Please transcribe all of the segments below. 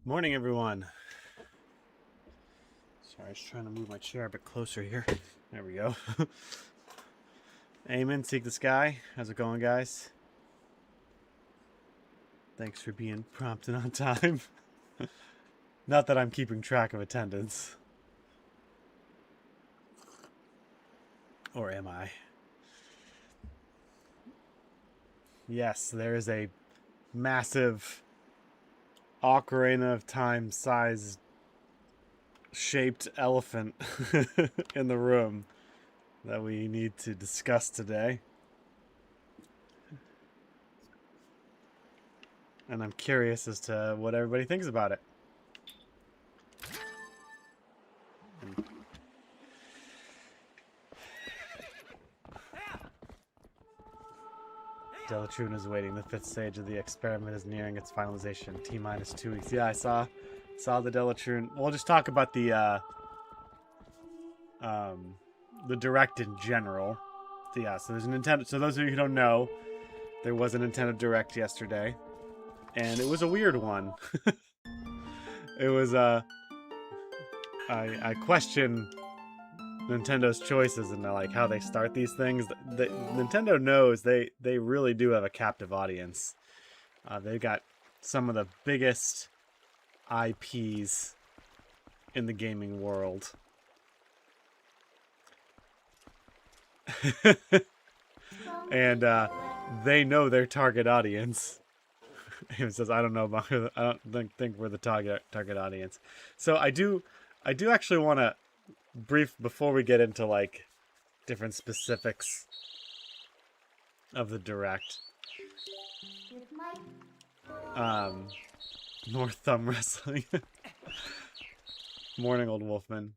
Morning, everyone. Sorry, I was trying to move my chair a bit closer here. There we go. Amen. Seek the sky. How's it going, guys? Thanks for being prompt and on time. Not that I'm keeping track of attendance. Or am I? Yes, there is a massive Ocarina of Time sized shaped elephant in the room that we need to discuss today. And I'm curious as to what everybody thinks about it. Delatrune is waiting. The fifth stage of the experiment is nearing its finalization. T-minus 2 weeks. Yeah, I saw the Delatrune. We'll just talk about the direct in general. So yeah, so there's a Nintendo. So those of you who don't know, there was a Nintendo Direct yesterday, and it was a weird one. It was I question Nintendo's choices and like how they start these things. Nintendo knows they really do have a captive audience. They've got some of the biggest IPs in the gaming world. And they know their target audience. He says, "I don't know about. I don't think we're the target audience." So I do actually want to brief before we get into like different specifics of the direct. More thumb wrestling. Morning, old Wolfman.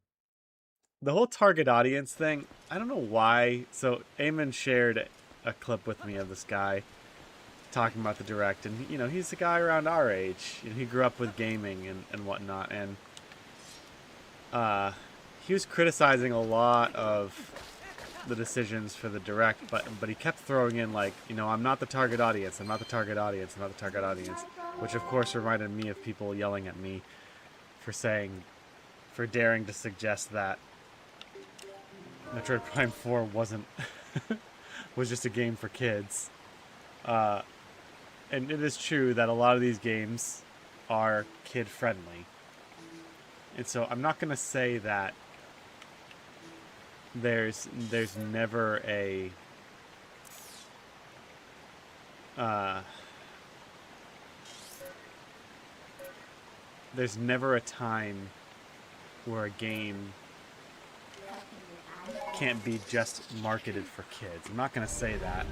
The whole target audience thing, I don't know why. So Eamon shared a clip with me of this guy talking about the direct, and you know, he's a guy around our age. You know, he grew up with gaming and whatnot, and he was criticizing a lot of the decisions for the direct, but he kept throwing in like, you know, I'm not the target audience, I'm not the target audience, I'm not the target audience, which of course reminded me of people yelling at me for daring to suggest that Metroid Prime 4 wasn't was just a game for kids. And it is true that a lot of these games are kid friendly. And so I'm not going to say that there's never a there's never a time where a game can't be just marketed for kids. I'm not going to say that,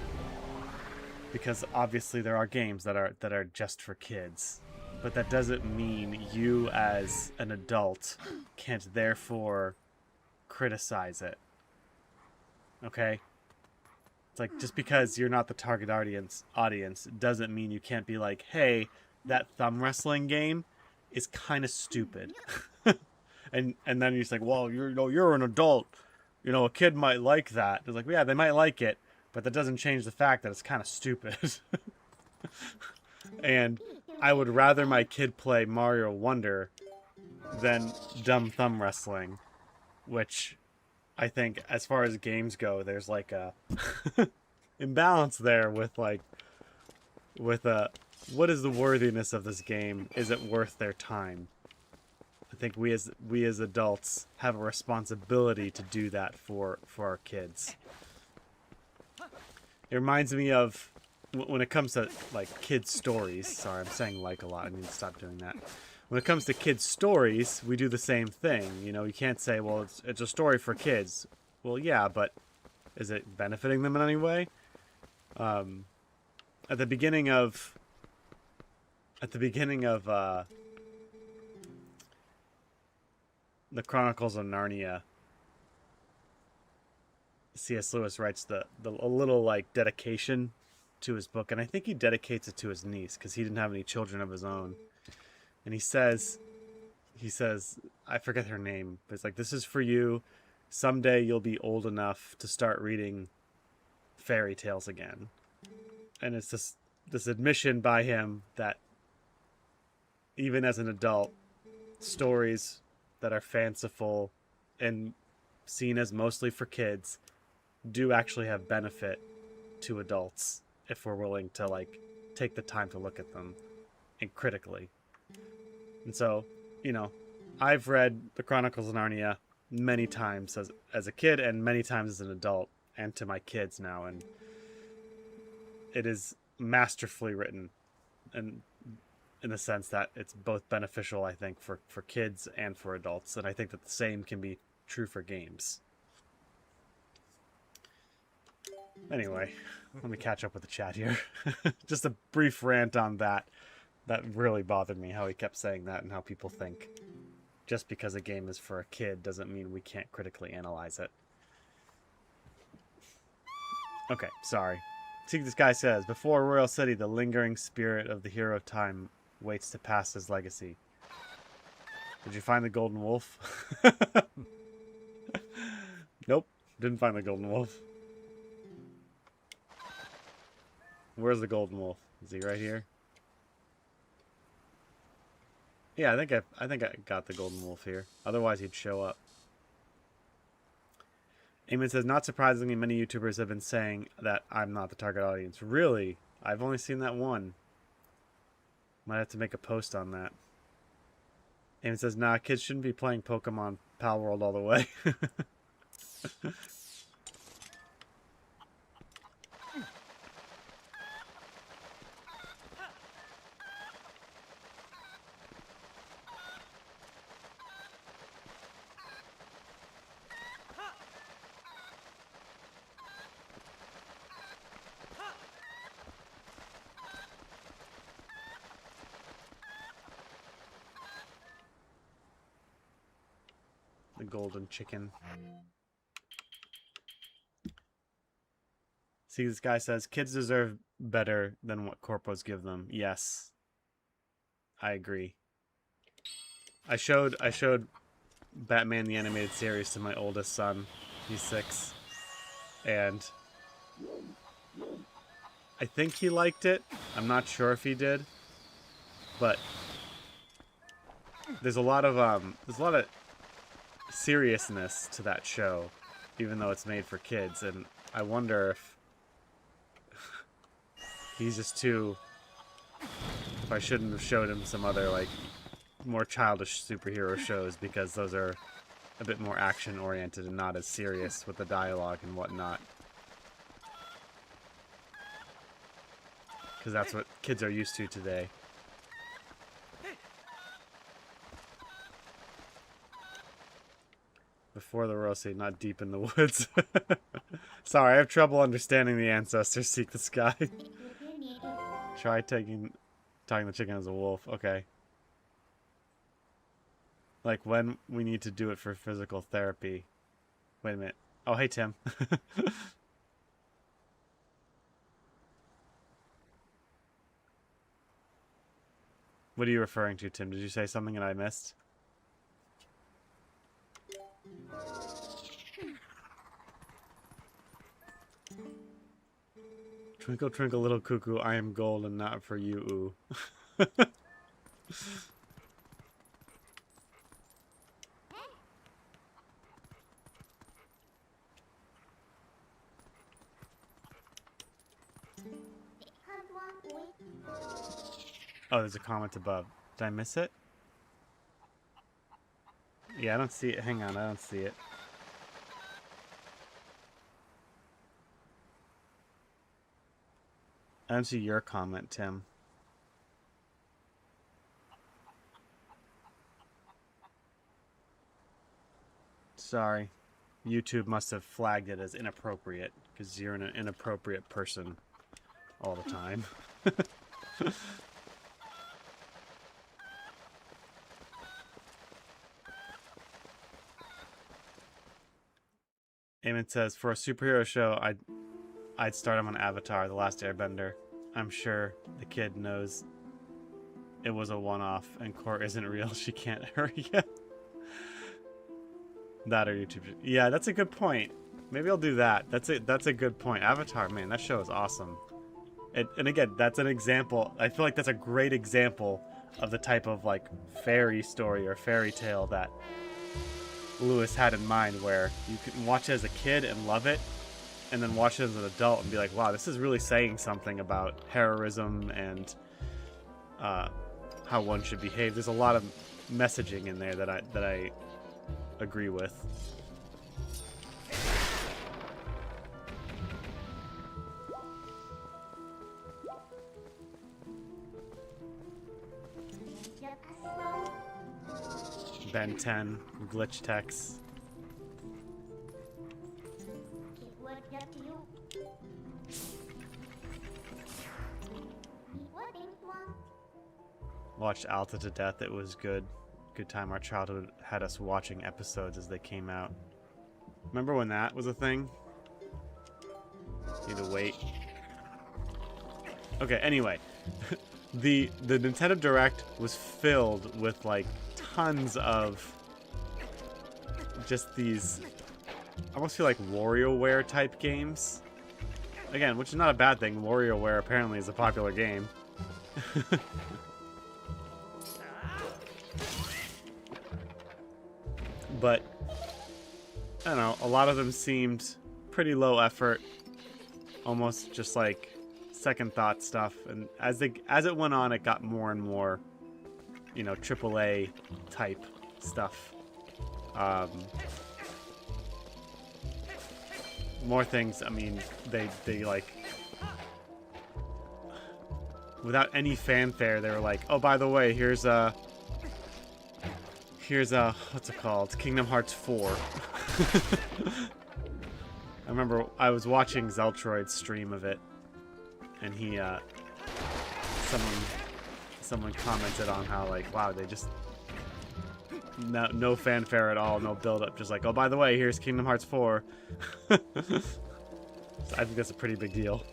because obviously there are games that are just for kids, but that doesn't mean you as an adult can't therefore criticize it. Okay? It's like, just because you're not the target audience doesn't mean you can't be like, hey, that thumb wrestling game is kind of stupid. and then you're just like, well, you're an adult. You know, a kid might like that. It's like, yeah, they might like it, but that doesn't change the fact that it's kind of stupid. And I would rather my kid play Mario Wonder than dumb thumb wrestling, which I think, as far as games go, there's like a imbalance there with what is the worthiness of this game? Is it worth their time? I think we as adults have a responsibility to do that for our kids. It reminds me of when it comes to like kids stories. Sorry, I'm saying like a lot. I need to stop doing that. When it comes to kids stories, we do the same thing. You know, you can't say, well, it's a story for kids. Well, yeah, but is it benefiting them in any way? At the beginning of the Chronicles of Narnia, C.S. Lewis writes a little like dedication to his book, and I think he dedicates it to his niece because he didn't have any children of his own. And he says, I forget her name, but it's like, this is for you. Someday you'll be old enough to start reading fairy tales again. And it's this admission by him that even as an adult, stories that are fanciful and seen as mostly for kids do actually have benefit to adults if we're willing to like take the time to look at them and critically. And so, you know, I've read the Chronicles of Narnia many times as a kid and many times as an adult, and to my kids now, and it is masterfully written, and in the sense that it's both beneficial, I think, for kids and for adults, and I think that the same can be true for games. Anyway, let me catch up with the chat here. Just a brief rant on that. That really bothered me, how he kept saying that and how people think just because a game is for a kid doesn't mean we can't critically analyze it. Okay, sorry. See, this guy says, before Royal City, the lingering spirit of the hero of time waits to pass his legacy. Did you find the golden wolf? Nope, didn't find the golden wolf. Where's the golden wolf? Is he right here? Yeah, I think I got the golden wolf here. Otherwise, he'd show up. Eamon says, not surprisingly, many YouTubers have been saying that I'm not the target audience. Really? I've only seen that one. Might have to make a post on that. Eamon says, nah, kids shouldn't be playing Pokemon Pal World all the way. The golden chicken. See, this guy says, kids deserve better than what corpos give them. Yes. I agree. I showed Batman the Animated Series to my oldest son. He's 6. And I think he liked it. I'm not sure if he did. But there's a lot of seriousness to that show, even though it's made for kids, and I wonder if he's just too... if I shouldn't have showed him some other, like, more childish superhero shows, because those are a bit more action-oriented and not as serious with the dialogue and whatnot. Because that's what kids are used to today. Before the Royal City, not deep in the woods. Sorry, I have trouble understanding the ancestors seek the sky. Try talking the chicken as a wolf. Okay. Like when we need to do it for physical therapy. Wait a minute. Oh, hey, Tim. What are you referring to, Tim? Did you say something that I missed? Twinkle, twinkle, little cuckoo, I am gold and not for you, ooh. Oh, there's a comment above. Did I miss it? Yeah, I don't see it. Hang on, I don't see it. I don't see your comment, Tim. Sorry. YouTube must have flagged it as inappropriate, because you're an inappropriate person all the time. Eamon says, for a superhero show, I'd start him on Avatar, The Last Airbender. I'm sure the kid knows it was a one-off and Core isn't real. She can't hurry yet. That or YouTube. Yeah, that's a good point. Maybe I'll do that. That's a good point. Avatar, man, that show is awesome. And again, that's an example. I feel like that's a great example of the type of like fairy story or fairy tale that Lewis had in mind, where you can watch it as a kid and love it, and then watch it as an adult and be like, wow, this is really saying something about heroism and how one should behave. There's a lot of messaging in there that I agree with. Ben 10, glitch text. Watched Alta to death. It was good. Good time. Our childhood had us watching episodes as they came out. Remember when that was a thing? Need to wait. Okay, anyway. The Nintendo Direct was filled with like tons of just these, I almost feel like WarioWare type games. Again, which is not a bad thing. WarioWare apparently is a popular game. But I don't know, a lot of them seemed pretty low effort, almost just like second thought stuff, and as it went on, it got more and more, you know, AAA type stuff. More things. I mean, they like, without any fanfare, they were like, oh, by the way, here's what's it called? Kingdom Hearts 4. I remember I was watching Zeltroid's stream of it, and he, someone commented on how, like, wow, they just, no fanfare at all, no build-up, just like, oh, by the way, here's Kingdom Hearts 4. So I think that's a pretty big deal.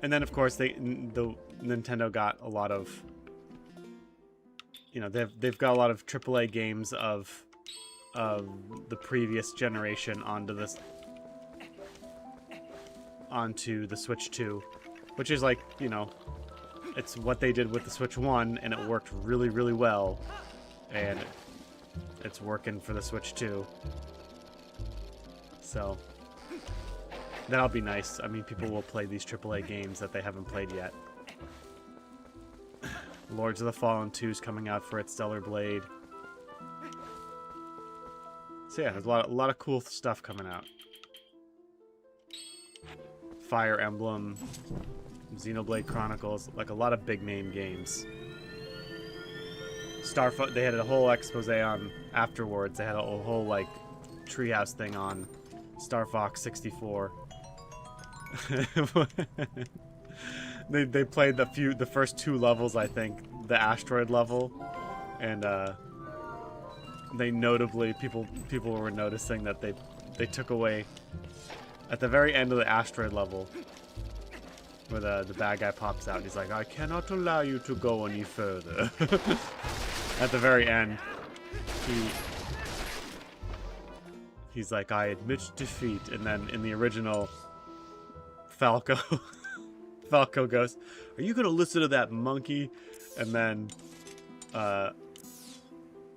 And then, of course, the Nintendo got a lot of, you know, they've got a lot of AAA games of the previous generation onto the Switch 2, which is like, you know, it's what they did with the Switch 1, and it worked really, really well, and it's working for the Switch 2. So that'll be nice. I mean, people will play these AAA games that they haven't played yet. Lords of the Fallen 2 is coming out for its Stellar Blade. So yeah, there's a lot of cool stuff coming out. Fire Emblem, Xenoblade Chronicles, like a lot of big name games. Star Fox, they had a whole expose on afterwards. They had a whole like treehouse thing on Star Fox 64. They played the first 2 levels, I think, the asteroid level, and they notably, people were noticing that they took away at the very end of the asteroid level, where the bad guy pops out and he's like, I cannot allow you to go any further. At the very end, he's like, I admit defeat, and then in the original, Falco goes, are you gonna listen to that monkey? And then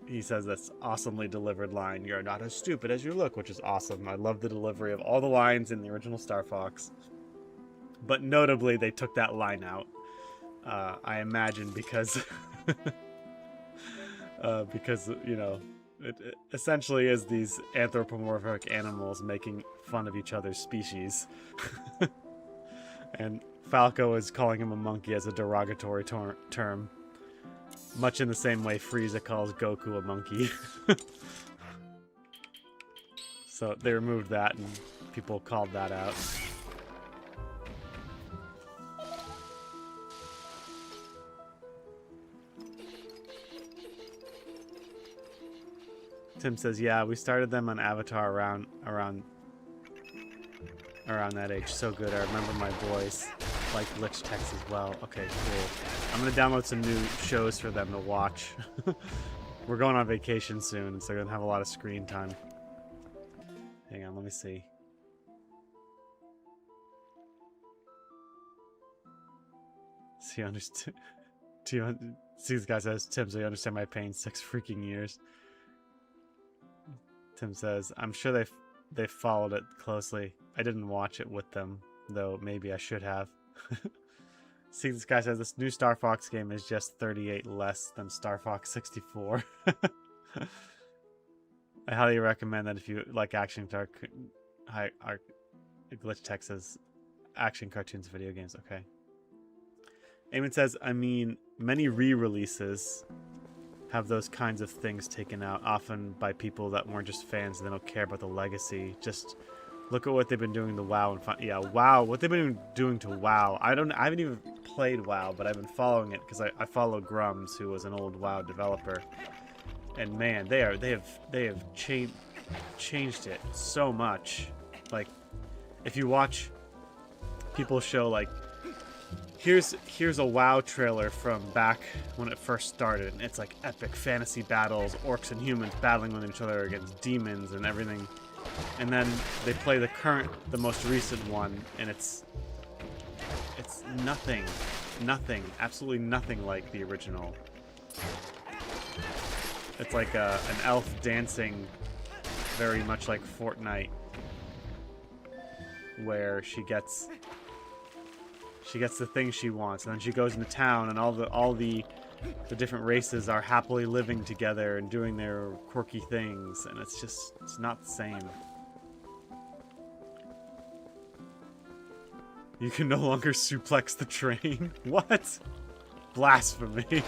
he says this awesomely delivered line, you're not as stupid as you look, which is awesome. I love the delivery of all the lines in the original Star Fox. But notably, they took that line out. I imagine because because, you know, it essentially is these anthropomorphic animals making fun of each other's species. And Falco is calling him a monkey as a derogatory term. Much in the same way Frieza calls Goku a monkey. So they removed that and people called that out. Tim says, yeah, we started them on Avatar around that age. So good. I remember my boys like glitch text as well. Okay, cool. I'm gonna download some new shows for them to watch. We're going on vacation soon, so they're gonna have a lot of screen time. Hang on, let me see. So you understand. See, this guy says, Tim, so you understand my pain. 6 freaking years. Tim says, I'm sure they followed it closely. I didn't watch it with them, though maybe I should have. See, this guy says, this new Star Fox game is just 38 less than Star Fox 64. I highly recommend that if you like action Glitch Tech says, action cartoons, video games. Okay. Eamon says, I mean, many re-releases have those kinds of things taken out, often by people that weren't just fans and they don't care about the legacy. Just look at what they've been doing to WoW and yeah, WoW. What they've been doing to WoW. I haven't even played WoW, but I've been following it because I follow Grums, who was an old WoW developer, and man, they have changed it so much. Like, if you watch people show like, here's a WoW trailer from back when it first started, and it's like epic fantasy battles, orcs and humans battling with each other against demons and everything, and then they play the most recent one, and it's nothing, absolutely nothing like the original. It's like an elf dancing, very much like Fortnite, where she gets the thing she wants, and then she goes into town, and all the different races are happily living together and doing their quirky things, and it's not the same. You can no longer suplex the train. What? Blasphemy.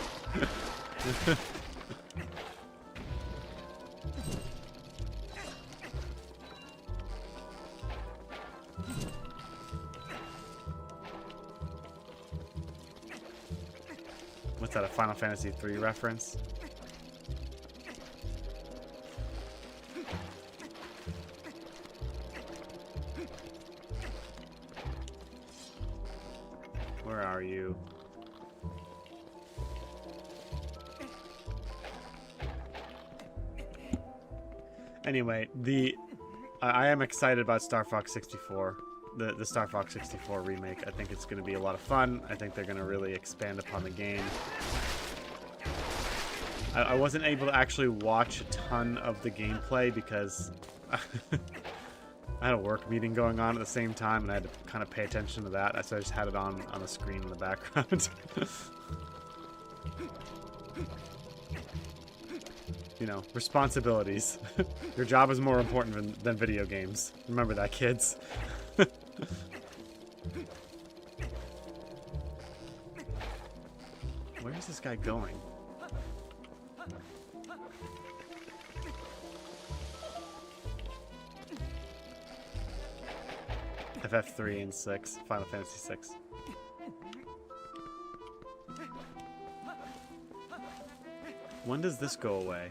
What's that, a Final Fantasy III reference? Where are you? Anyway, I am excited about Star Fox 64. The Star Fox 64 remake. I think it's going to be a lot of fun. I think they're going to really expand upon the game. I wasn't able to actually watch a ton of the gameplay because I had a work meeting going on at the same time, and I had to kind of pay attention to that. So I just had it on the screen in the background. You know, responsibilities. Your job is more important than video games. Remember that, kids. Where is this guy going? FF3 and 6, Final Fantasy 6. When does this go away?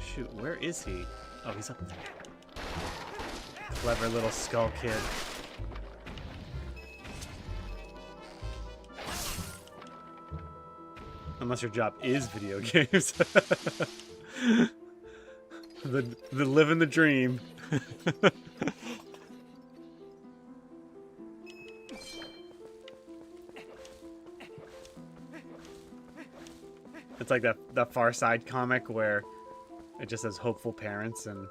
Shoot, where is he? Oh, he's up there. Clever little skull kid. Unless your job is video games. the living the dream. It's like that Far Side comic where it just says hopeful parents, and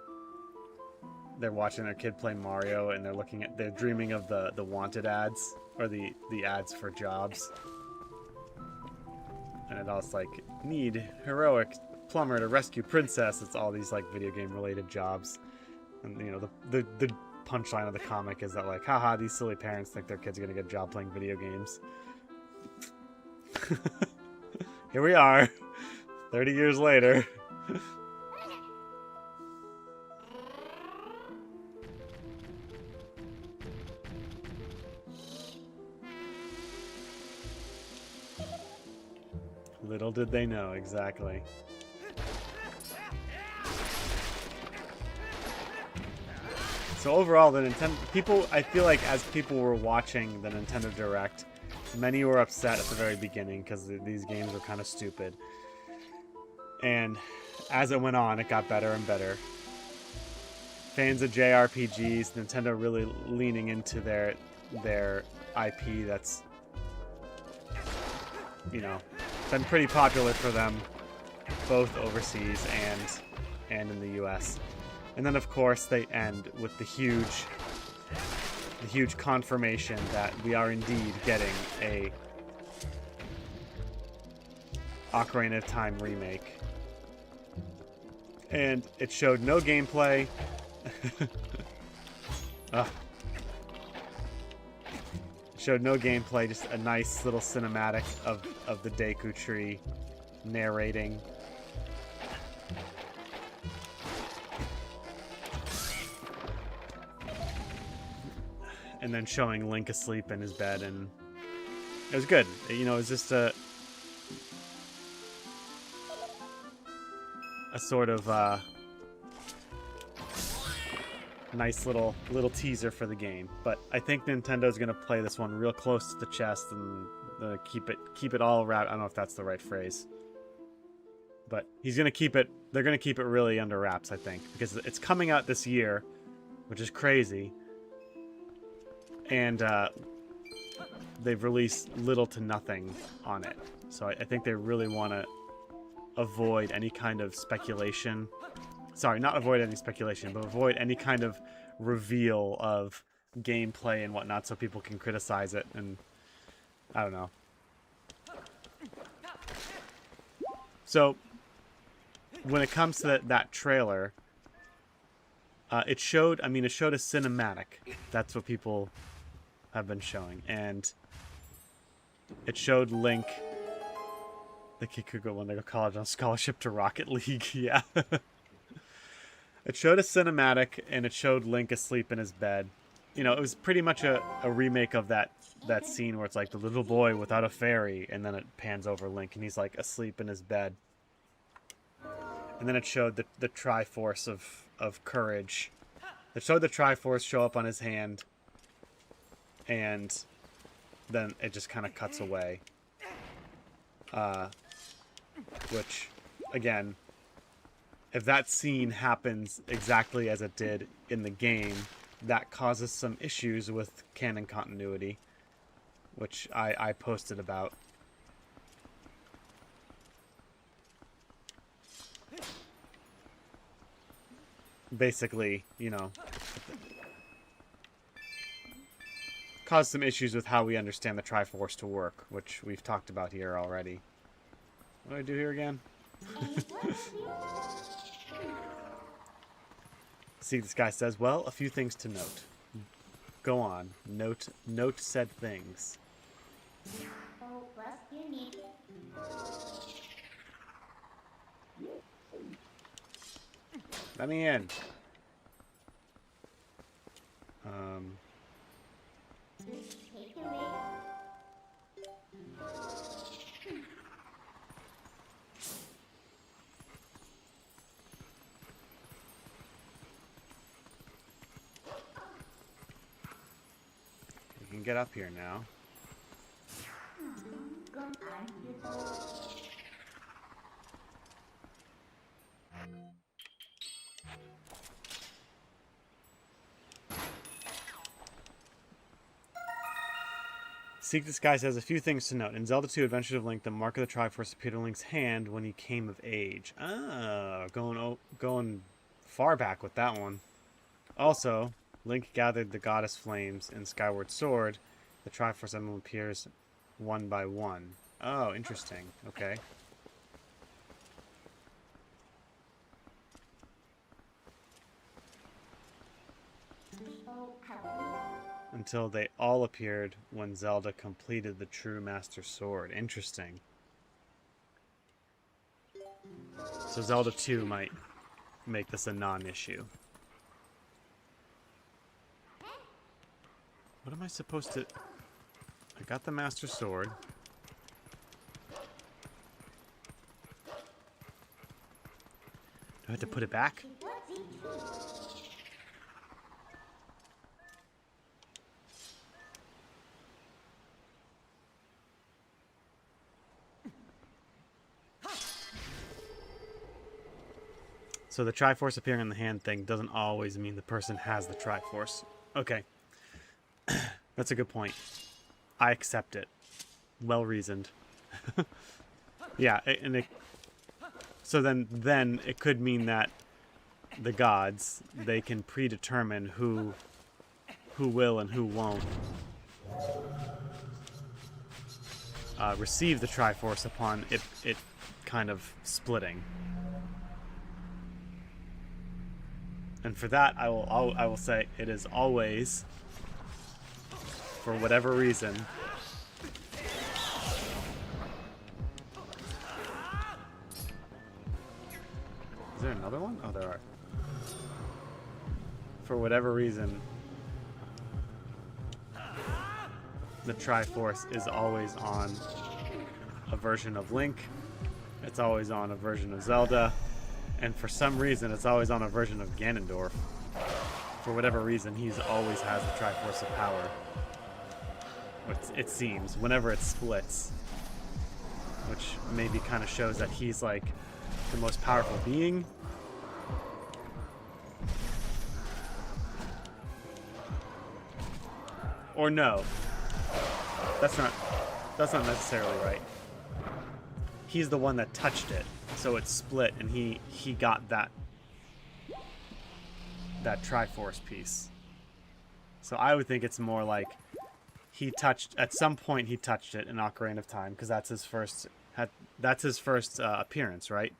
they're watching their kid play Mario, and they're dreaming of the wanted ads, or the ads for jobs. And it all's like, need heroic plumber to rescue princess. It's all these like video game related jobs. And you know, the punchline of the comic is that like, haha, these silly parents think their kid's gonna get a job playing video games. Here we are, 30 years later. Little did they know, exactly. So overall, the Nintendo people, I feel like as people were watching the Nintendo Direct, many were upset at the very beginning because these games were kind of stupid. And as it went on, it got better and better. fans of JRPGs, Nintendo really leaning into their IP that's, you know, been pretty popular for them both overseas and in the US. And then of course they end with the huge confirmation that we are indeed getting a Ocarina of Time remake. And it showed no gameplay. It showed no gameplay, just a nice little cinematic of the Deku Tree narrating. And then showing Link asleep in his bed, and it was good. You know, it was just a sort of nice little teaser for the game. But I think Nintendo's gonna play this one real close to the chest and keep it all wrapped. I don't know if that's the right phrase, but he's gonna keep it. They're gonna keep it really under wraps, I think, because it's coming out this year, which is crazy. And they've released little to nothing on it. So I think they really want to avoid any kind of speculation. Sorry, not avoid any speculation, but avoid any kind of reveal of gameplay and whatnot so people can criticize it. And I don't know. So when it comes to that trailer, it showed a cinematic. That's what people have been showing, and it showed Link, the kid could go when they go to college on scholarship to Rocket League. Yeah. It showed a cinematic, and it showed Link asleep in his bed. You know, it was pretty much a remake of that scene where it's like the little boy without a fairy, and then it pans over Link, and he's like asleep in his bed. And then it showed the Triforce of courage. It showed the Triforce show up on his hand, and then it just kind of cuts away. Which, again, if that scene happens exactly as it did in the game, that causes some issues with canon continuity, which I posted about. Basically, you know, cause some issues with how we understand the Triforce to work, which we've talked about here already. What do I do here again? See, this guy says, well, a few things to note. Go on. Note said things. Let me in. You can get up here now. Seek Disguise has a few things to note. In Zelda 2 Adventures of Link, the mark of the Triforce appeared in Link's hand when he came of age. Ah, going far back with that one. Also, Link gathered the goddess flames in Skyward Sword. The Triforce emblem appears one by one. Oh, interesting. Okay. Until they all appeared when Zelda completed the true Master Sword. Interesting. So Zelda 2 might make this a non-issue. What am I supposed to... I got the Master Sword. Do I have to put it back? So the Triforce appearing in the hand thing doesn't always mean the person has the Triforce. Okay. That's a good point. I accept it. Well reasoned. Yeah, so then it could mean that the gods, they can predetermine who will and who won't receive the Triforce upon it kind of splitting. And for that, I will say it is always, for whatever reason, is there another one? Oh, there are. For whatever reason, the Triforce is always on a version of Link. It's always on a version of Zelda. And for some reason, it's always on a version of Ganondorf. For whatever reason, he's always has the Triforce of Power. It seems, whenever it splits. Which maybe kind of shows that he's like the most powerful being. Or no. That's not necessarily right. He's the one that touched it, so it split, and he got that Triforce piece. So I would think it's more like at some point he touched it in Ocarina of Time, because that's his first appearance, right?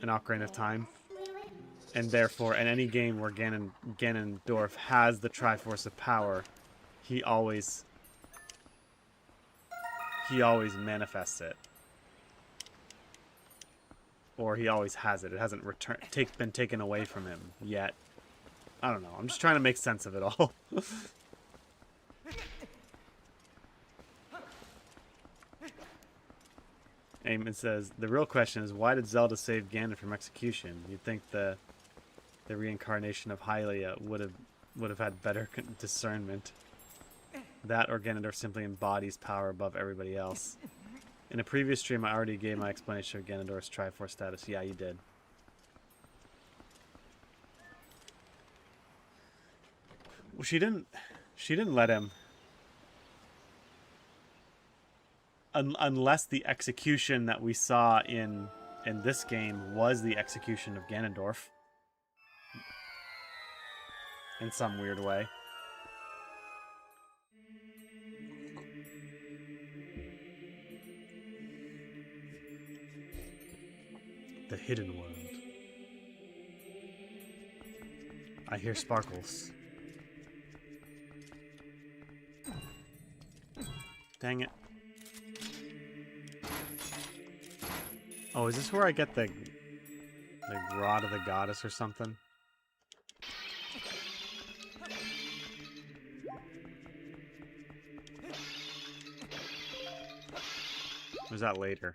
In Ocarina of Time. And therefore, in any game where Ganondorf has the Triforce of Power, he always manifests it. Or he always has it. It hasn't been taken away from him yet. I don't know. I'm just trying to make sense of it all. Eamon says, the real question is, why did Zelda save Ganon from execution? You'd think the reincarnation of Hylia would have had better discernment. That or Ganondorf simply embodies power above everybody else. In a previous stream, I already gave my explanation of Ganondorf's Triforce status. Yeah, you did. Well, she didn't let him. Unless the execution that we saw in this game was the execution of Ganondorf. In some weird way. The hidden world. I hear sparkles. Dang it. Oh, is this where I get the Rod of the Goddess or something? Or is that later?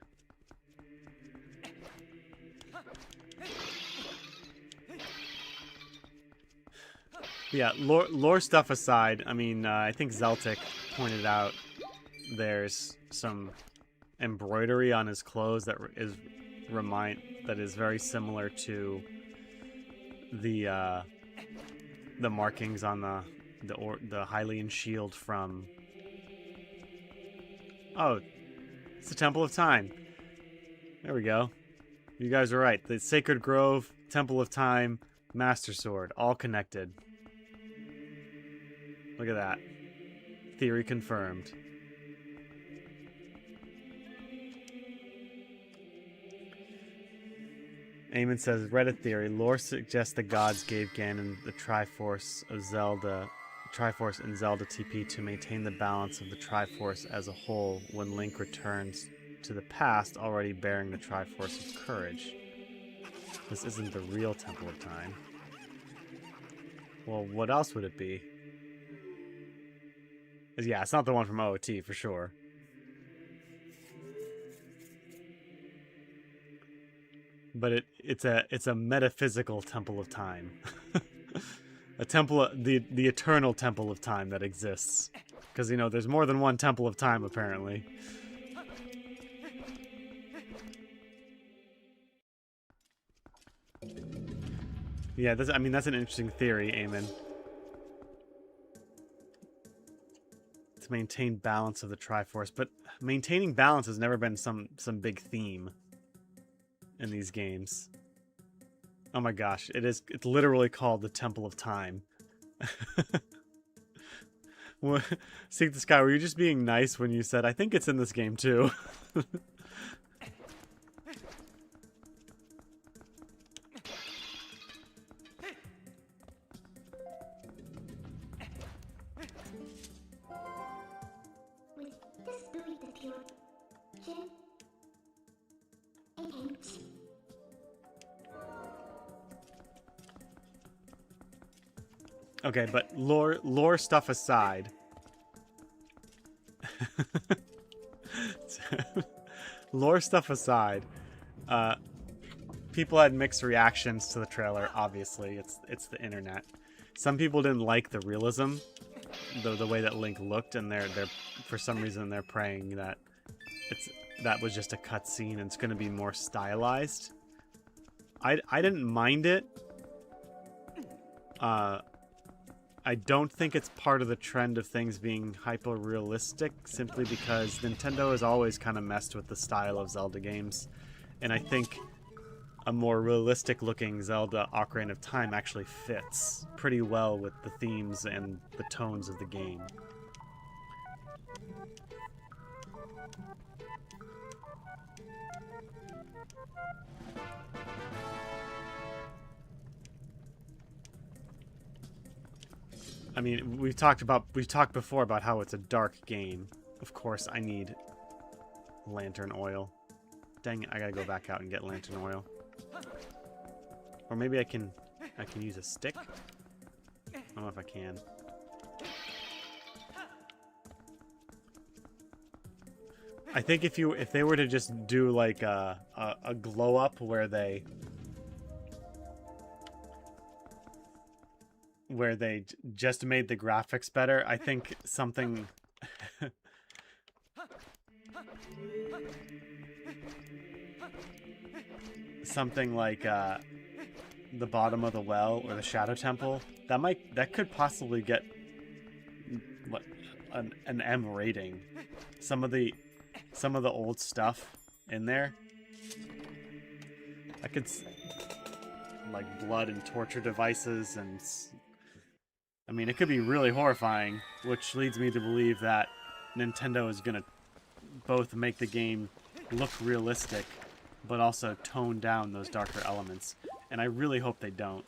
Yeah, lore stuff aside, I mean, I think Zeltic pointed out there's some embroidery on his clothes that is very similar to the markings on the Hylian shield from. Oh, it's the Temple of Time. There we go. You guys are right. The Sacred Grove, Temple of Time, Master Sword, all connected. Look at that. Theory confirmed. Eamon says, Reddit theory. Lore suggests the gods gave Ganon the Triforce in Zelda TP to maintain the balance of the Triforce as a whole when Link returns to the past already bearing the Triforce of Courage. This isn't the real Temple of Time. Well, what else would it be? Yeah, it's not the one from OOT for sure. But it's a metaphysical Temple of Time. A temple, the eternal Temple of Time that exists. Because, you know, there's more than one Temple of Time, apparently. Yeah, I mean, that's an interesting theory, Eamon. To maintain balance of the Triforce, but maintaining balance has never been some big theme in these games. Oh my gosh, it's literally called the Temple of Time. Seek the Sky, were you just being nice when you said, I think it's in this game too? Okay, but lore stuff aside. Lore stuff aside, people had mixed reactions to the trailer. Obviously, it's the internet. Some people didn't like the realism, the way that Link looked, and they're for some reason they're praying that that was just a cutscene and it's going to be more stylized. I didn't mind it. I don't think it's part of the trend of things being hyper-realistic, simply because Nintendo has always kind of messed with the style of Zelda games. And I think a more realistic-looking Zelda Ocarina of Time actually fits pretty well with the themes and the tones of the game. I mean, we've talked before about how it's a dark game. Of course, I need lantern oil. Dang it, I gotta go back out and get lantern oil. Or maybe I can use a stick? I don't know if I can. I think if they were to just do like a glow up where they just made the graphics better, I think something something like the bottom of the well or the Shadow Temple, that could possibly get what an M rating. Some of the old stuff in there, I could like blood and torture devices, and I mean, it could be really horrifying, which leads me to believe that Nintendo is gonna both make the game look realistic but also tone down those darker elements, and I really hope they don't.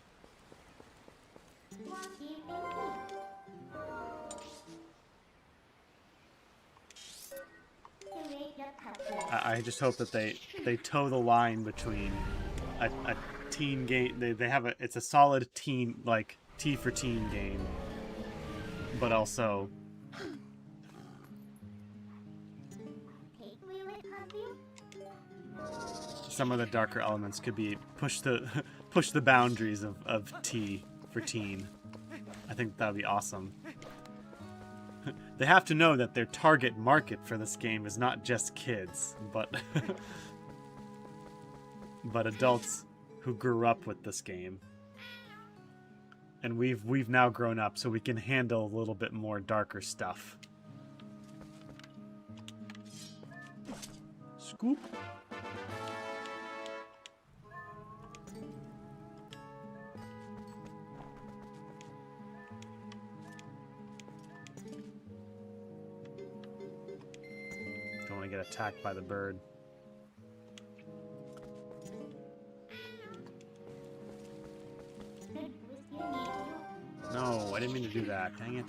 I just hope that they toe the line between a teen game. They have it's a solid teen, like T for teen game, but also some of the darker elements could be push the boundaries of T for teen. I think that would be awesome. They have to know that their target market for this game is not just kids, but but adults who grew up with this game. And we've now grown up, so we can handle a little bit more darker stuff. Scoop. Don't want to get attacked by the bird. No, I didn't mean to do that. Dang it.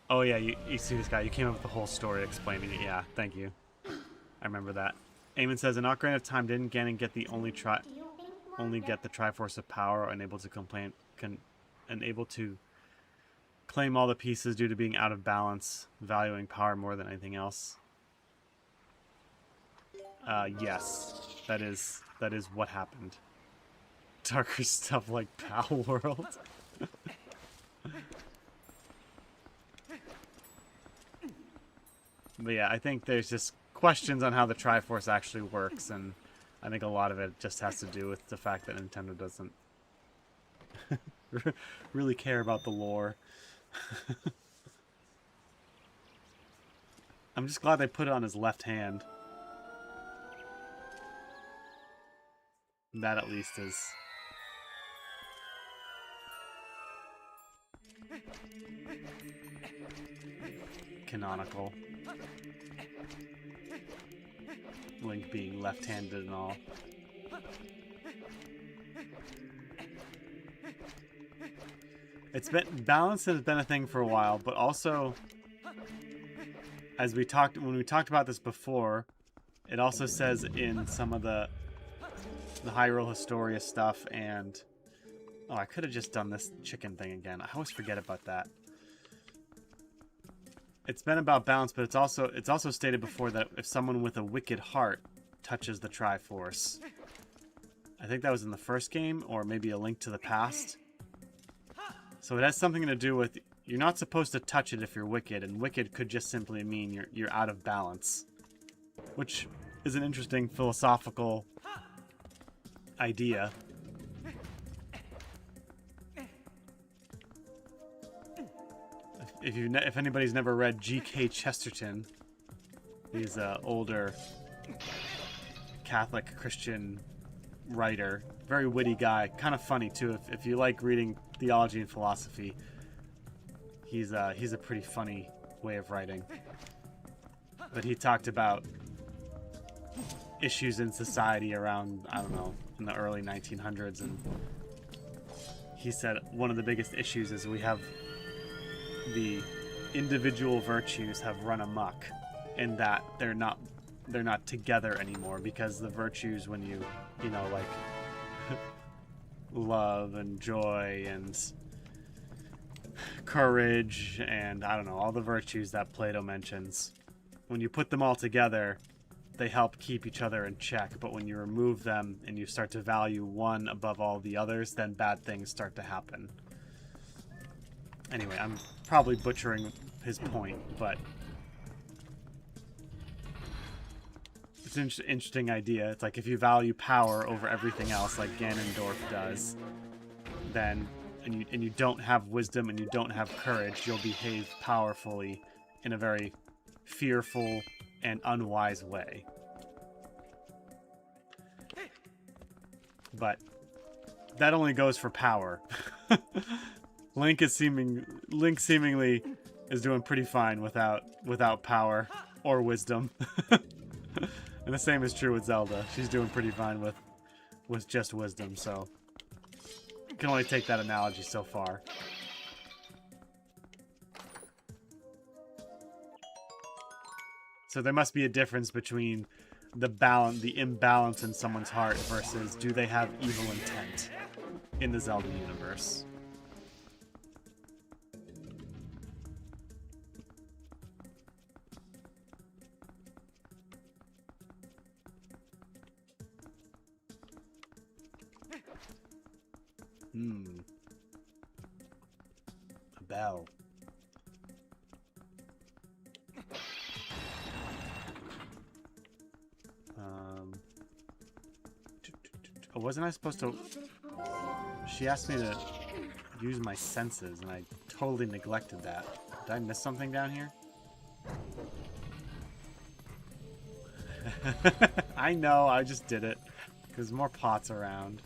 Oh yeah, you see this guy. You came up with the whole story explaining it. Yeah, thank you. I remember that. Eamon says, in Ocarina of Time, didn't Ganon get the only get the Triforce of Power, unable to claim all the pieces due to being out of balance, valuing power more than anything else? Yes, that is what happened. Darker stuff like Pal World. But yeah, I think there's just questions on how the Triforce actually works, and I think a lot of it just has to do with the fact that Nintendo doesn't really care about the lore. I'm just glad they put it on his left hand. That at least is canonical. Link being left-handed and all. It's been balance has been a thing for a while, but also as when we talked about this before, it also says in some of the Hyrule Historia stuff, and oh, I could have just done this chicken thing again. I always forget about that. It's been about balance, but it's also stated before that if someone with a wicked heart touches the Triforce, I think that was in the first game, or maybe A Link to the Past. So it has something to do with you're not supposed to touch it if you're wicked, and wicked could just simply mean you're out of balance, which is an interesting philosophical idea. If anybody's never read G.K. Chesterton, he's an older Catholic Christian writer, very witty guy, kind of funny too. If you like reading theology and philosophy, he's a pretty funny way of writing. But he talked about issues in society around, I don't know, in the early 1900s, and he said one of the biggest issues is we have the individual virtues have run amok, in that they're not together anymore, because the virtues, when you know, like love and joy and courage and I don't know, all the virtues that Plato mentions, when you put them all together, they help keep each other in check. But when you remove them and you start to value one above all the others, then bad things start to happen. Anyway, I'm probably butchering his point, but it's an interesting idea. It's like if you value power over everything else, like Ganondorf does, then and you don't have wisdom and you don't have courage, you'll behave powerfully in a very fearful and unwise way. But that only goes for power. Link seemingly is doing pretty fine without power or wisdom. And the same is true with Zelda. She's doing pretty fine with just wisdom, so you can only take that analogy so far. So there must be a difference between the imbalance in someone's heart versus do they have evil intent in the Zelda universe. A bell. Oh, wasn't I supposed to... She asked me to use my senses, and I totally neglected that. Did I miss something down here? I know, I just did it. Because more pots around.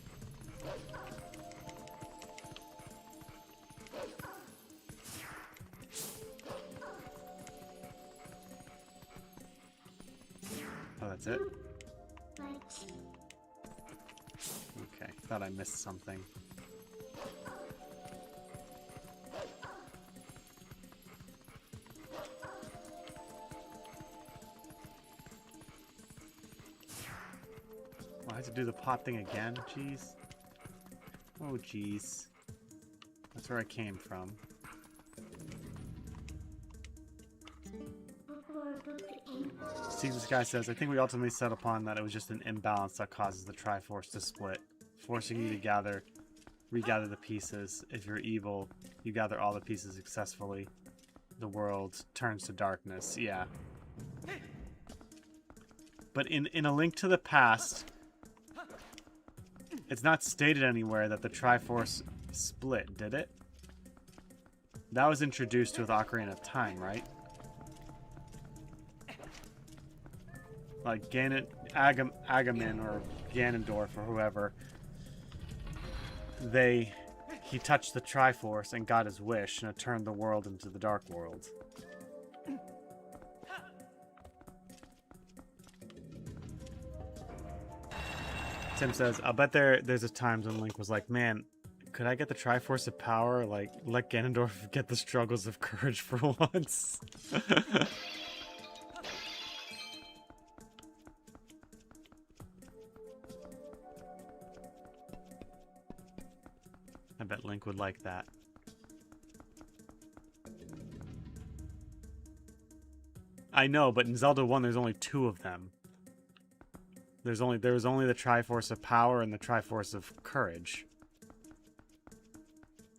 Oh, that's it? Okay, thought I missed something. I have to do the pot thing again? Jeez. Oh, jeez. That's where I came from. See, this guy says, I think we ultimately settled upon that it was just an imbalance that causes the Triforce to split, forcing you to gather regather the pieces. If you're evil, you gather all the pieces successfully. The world turns to darkness. Yeah. But in A Link to the Past, it's not stated anywhere that the Triforce split, did it? That was introduced with Ocarina of Time, right? Like Agaman or Ganondorf or whoever, he touched the Triforce and got his wish, and it turned the world into the Dark World. Tim says, I'll bet there's a times when Link was like, man, could I get the Triforce of Power? Like, let Ganondorf get the struggles of courage for once. I bet Link would like that. I know, but in Zelda 1 there's only 2 of them. There was only the Triforce of Power and the Triforce of Courage.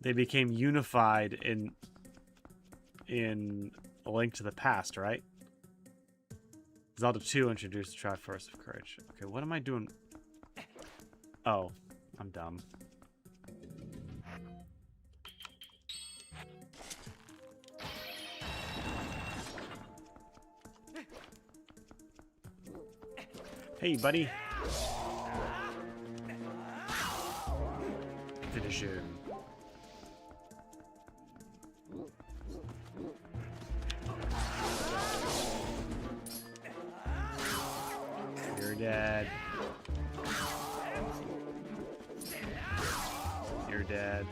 They became unified in A Link to the Past, right? Zelda 2 introduced the Triforce of Courage. Okay, what am I doing? Oh, I'm dumb. Hey, buddy. Finish him. You're dead. You're dead.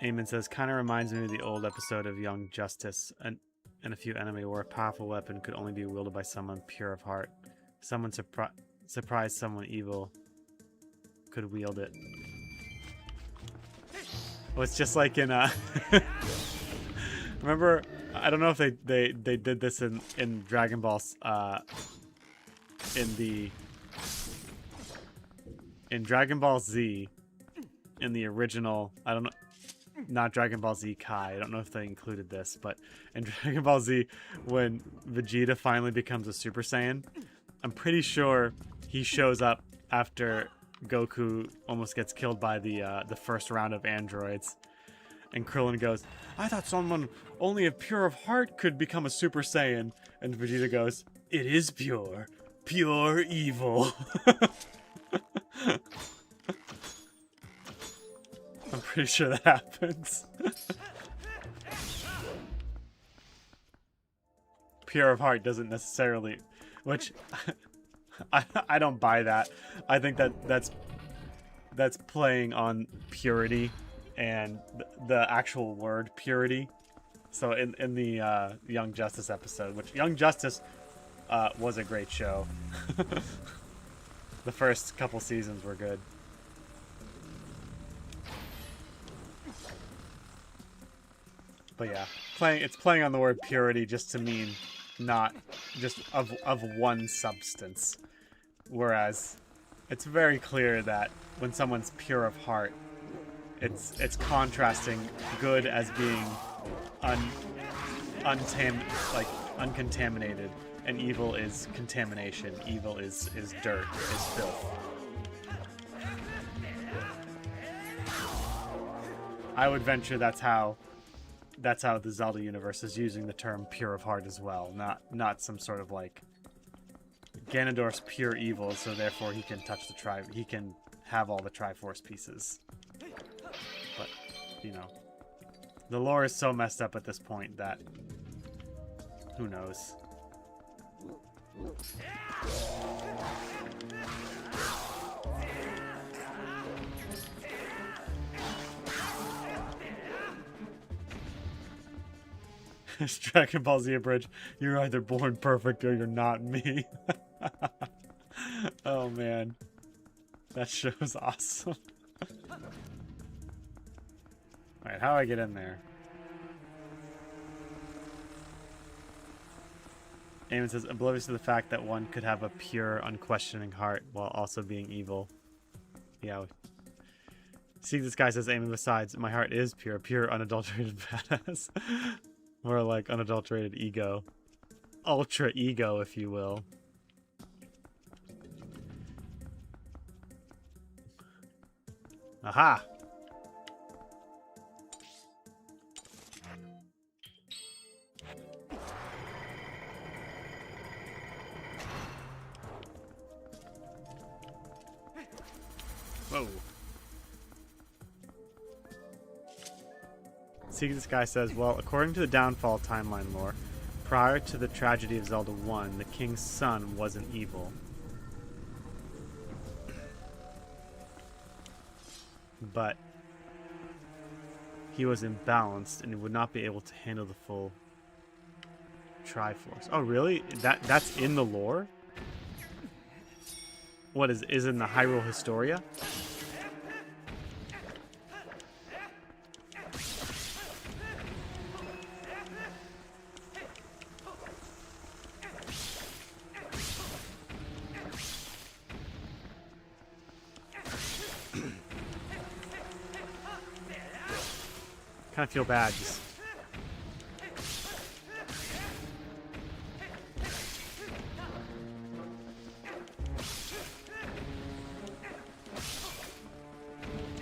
Eamon says, kind of reminds me of the old episode of Young Justice and a few enemy where a powerful weapon could only be wielded by someone pure of heart. Someone surprised someone evil could wield it. Oh, it's just like in remember, I don't know if they did this in Dragon Ball in Dragon Ball Z, in the original, I don't know, not Dragon Ball Z Kai, I don't know if they included this, but in Dragon Ball Z, when Vegeta finally becomes a Super Saiyan, I'm pretty sure he shows up after Goku almost gets killed by the first round of androids. And Krillin goes, I thought someone only of pure of heart could become a Super Saiyan. And Vegeta goes, it is pure. Pure evil. I'm pretty sure that happens. Pure of heart doesn't necessarily... Which... I don't buy that. I think that's playing on purity and the actual word purity. So in the Young Justice episode, which Young Justice was a great show. The first couple seasons were good. But yeah, it's playing on the word purity just to mean not just of one substance. Whereas it's very clear that when someone's pure of heart, it's contrasting good as being uncontaminated, and evil is contamination. Evil is dirt, is filth. I would venture that's how the Zelda universe is using the term pure of heart as well, not some sort of like Ganondorf's pure evil, so therefore he can touch he can have all the Triforce pieces. But, you know, the lore is so messed up at this point that who knows. It's Dragon Ball Z Abridged. You're either born perfect or you're not me. Oh man, that show's awesome. Alright, how do I get in there? Eamon says, oblivious to the fact that one could have a pure, unquestioning heart while also being evil. Yeah. See, this guy says, Eamon, besides, my heart is pure, pure, unadulterated badass. Or like unadulterated ego. Ultra ego, if you will. Aha! Whoa. See, this guy says, well, according to the Downfall timeline lore, prior to the tragedy of Zelda 1, the king's son wasn't evil. But he was imbalanced and would not be able to handle the full Triforce. Oh, really? That's in the lore? What is in the Hyrule Historia? Kind of feel bad. Just...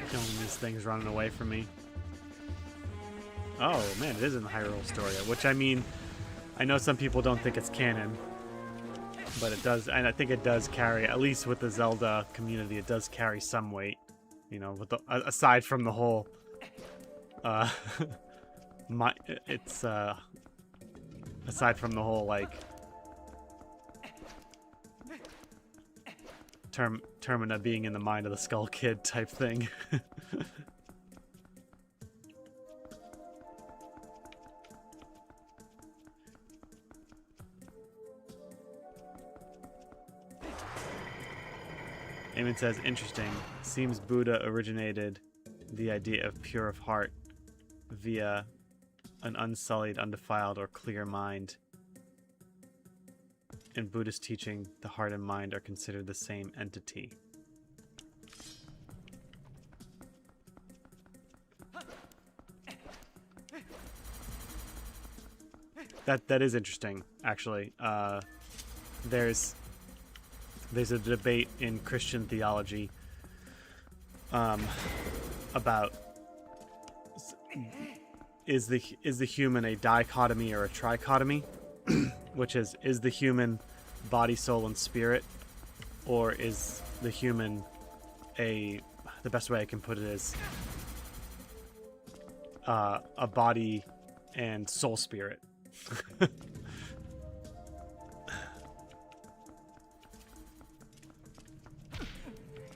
killing these things running away from me. Oh man, it is in the Hyrule Historia, which I mean, I know some people don't think it's canon, but it does, and I think it does carry, at least with the Zelda community, it does carry some weight. You know, with the, aside from the whole. Aside from the whole like Termina being in the mind of the Skull Kid type thing. Eamon says, interesting. Seems Buddha originated the idea of pure of heart via an unsullied, undefiled, or clear mind. In Buddhist teaching, the heart and mind are considered the same entity. That is interesting, actually. There's a debate in Christian theology about is the human a dichotomy or a trichotomy, which is the human body, soul, and spirit, or is the human the best way I can put it is a body and soul spirit.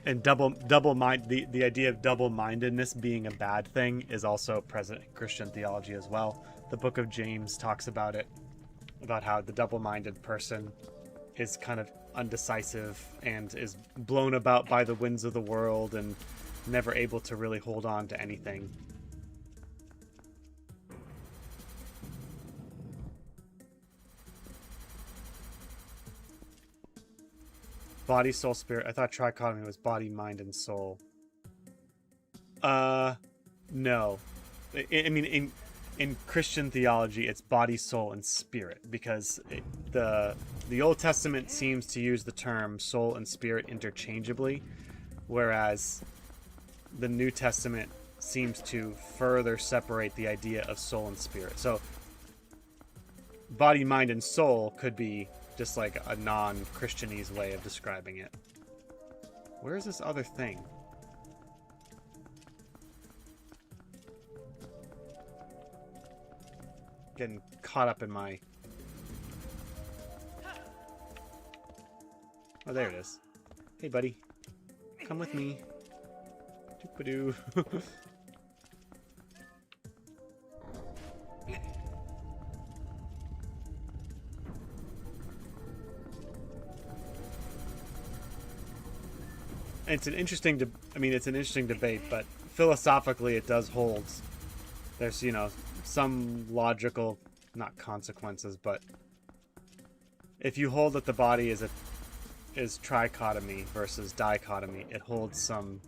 And the idea of double-mindedness being a bad thing is also present in Christian theology as well. The Book of James talks about it, about how the double-minded person is kind of undecisive and is blown about by the winds of the world and never able to really hold on to anything. Body, soul, spirit. I thought trichotomy was body, mind, and soul. No. I mean, in Christian theology, it's body, soul, and spirit, because the Old Testament seems to use the term soul and spirit interchangeably, whereas the New Testament seems to further separate the idea of soul and spirit. So, body, mind, and soul could be just like a non-Christianese way of describing it. Where is this other thing? Getting caught up in my... Oh, there it is. Hey, buddy. Come with me. Doop-a-doo. It's an interesting debate, but philosophically it does hold. There's, you know, some logical, not consequences, but if you hold that the body is trichotomy versus dichotomy, it holds some.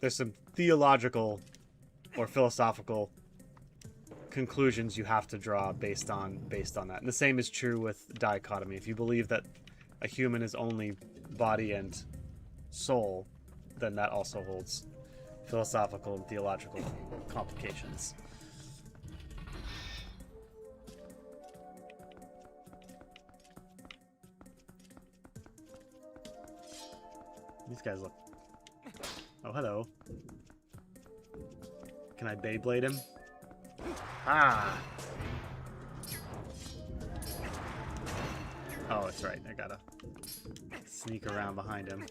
There's some theological or philosophical conclusions you have to draw based on that. And the same is true with dichotomy. If you believe that a human is only body and soul, then that also holds philosophical and theological complications. These guys look... Oh, hello. Can I Beyblade him? Ah! Oh, that's right. I gotta sneak around behind him.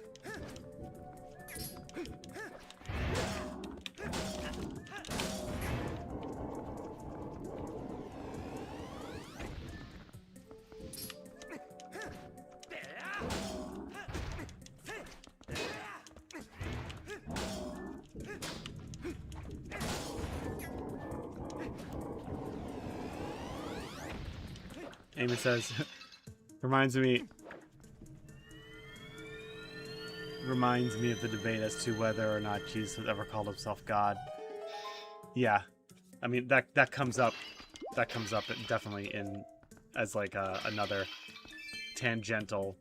Eamon says, reminds me of the debate as to whether or not Jesus ever called himself God. Yeah, I mean that comes up definitely in as like another tangential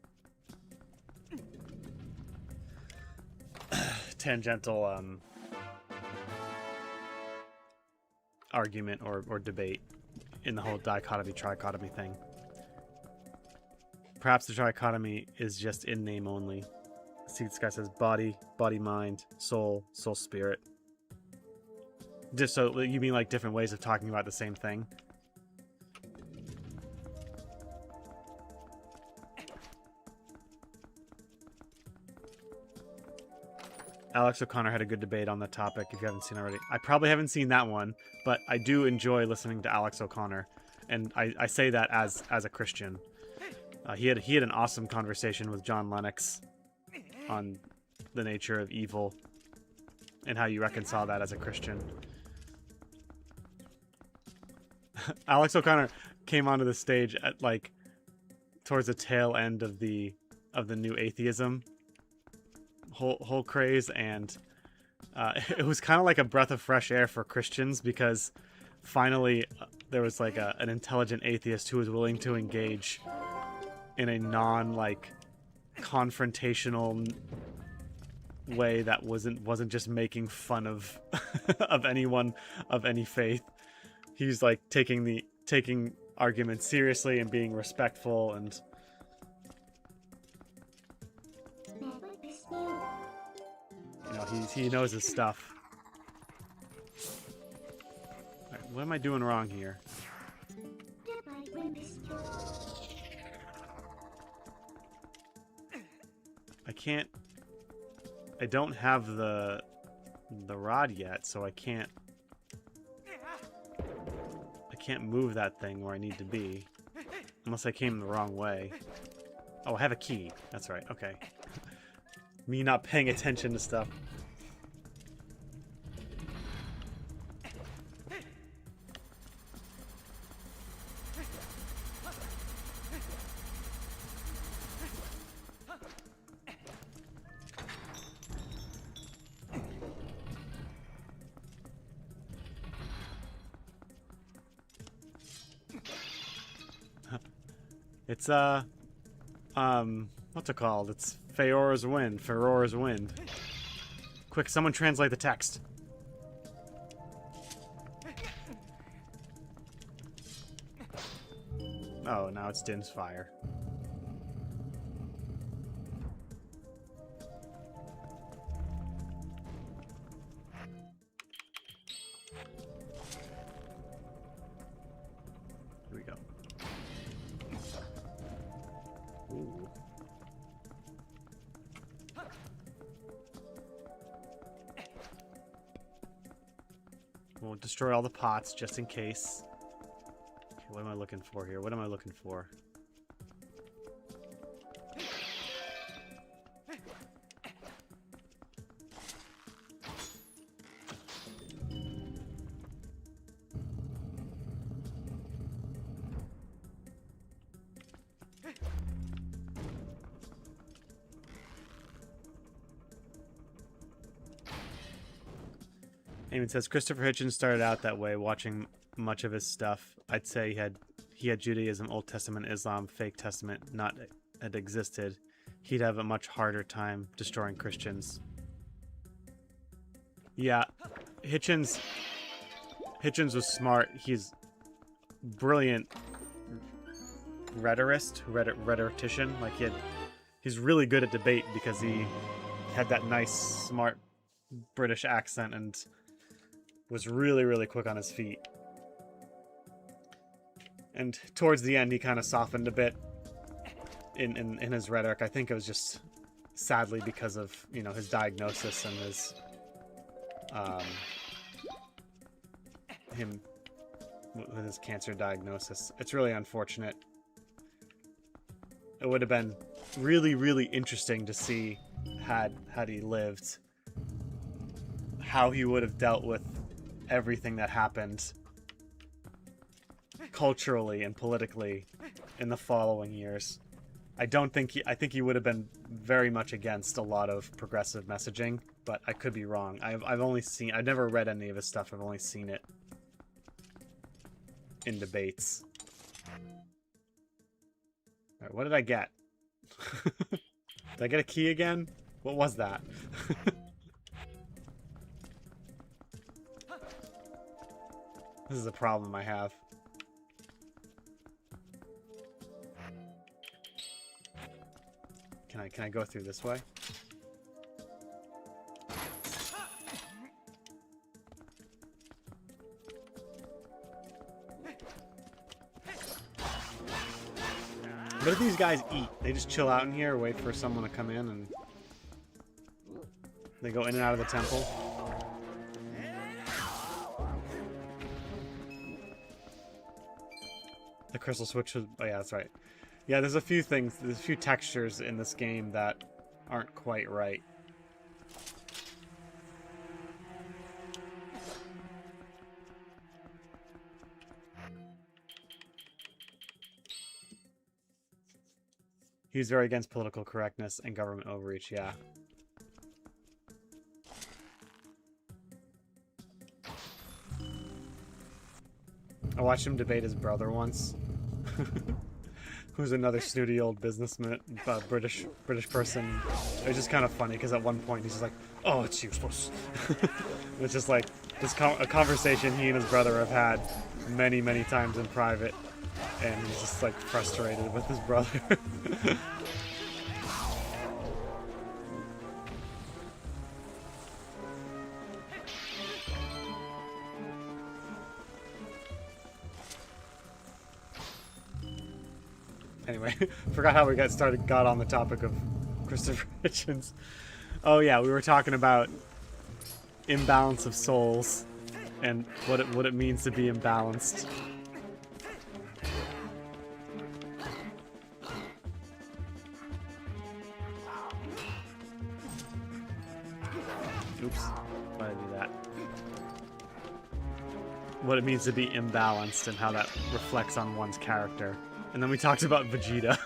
argument or debate in the whole dichotomy trichotomy thing. Perhaps the trichotomy is just in name only. See, this guy says body, mind, soul, spirit. Just so you mean like different ways of talking about the same thing? Alex O'Connor had a good debate on the topic if you haven't seen already. I probably haven't seen that one, but I do enjoy listening to Alex O'Connor. And I say that as a Christian. He had an awesome conversation with John Lennox on the nature of evil and how you reconcile that as a Christian. Alex O'Connor came onto the stage at like towards the tail end of the new atheism whole craze, and it was kind of like a breath of fresh air for Christians because finally there was like an intelligent atheist who was willing to engage in a non-like confrontational way that wasn't just making fun of of anyone of any faith. He's like taking arguments seriously and being respectful, and you know, he knows his stuff. All right, what am I doing wrong here? I don't have the rod yet, so I can't move that thing where I need to be. Unless I came the wrong way. Oh, I have a key. That's right, okay. Me not paying attention to stuff. It's, what's it called? It's Feora's Wind. Quick, someone translate the text. Oh, now it's Din's Fire. Here we go. Ooh. We'll destroy all the pots just in case. Okay, what am I looking for here? What am I looking for? Eamon says Christopher Hitchens started out that way, watching much of his stuff. I'd say he had Judaism, Old Testament, Islam, fake Testament not had existed. He'd have a much harder time destroying Christians. Yeah, Hitchens was smart. He's brilliant rhetorician. Like he's really good at debate because he had that nice, smart British accent and was really, really quick on his feet. And towards the end, he kind of softened a bit in his rhetoric. I think it was just sadly because of, you know, his diagnosis and his him with his cancer diagnosis. It's really unfortunate. It would have been really, really interesting to see had he lived, how he would have dealt with everything that happened culturally and politically in the following years. I think he would have been very much against a lot of progressive messaging, but I could be wrong. I've never read any of his stuff. I've only seen it in debates. All right, what did I get? Did I get a key again? What was that? This is a problem I have. Can I go through this way? What do these guys eat? They just chill out in here, wait for someone to come in, and they go in and out of the temple. The crystal switch was... Oh yeah, that's right. Yeah, there's a few textures in this game that aren't quite right. He's very against political correctness and government overreach, yeah. I watched him debate his brother once. Who's another snooty old businessman, British person. It was just kind of funny because at one point he's just like, "Oh, it's useless." It's just like a conversation he and his brother have had many, many times in private, and he's just like frustrated with his brother. Anyway, forgot how we got on the topic of Christopher Hitchens. Oh yeah, we were talking about imbalance of souls and what it means to be imbalanced. Oops, why did I do that? What it means to be imbalanced and how that reflects on one's character. And then we talked about Vegeta.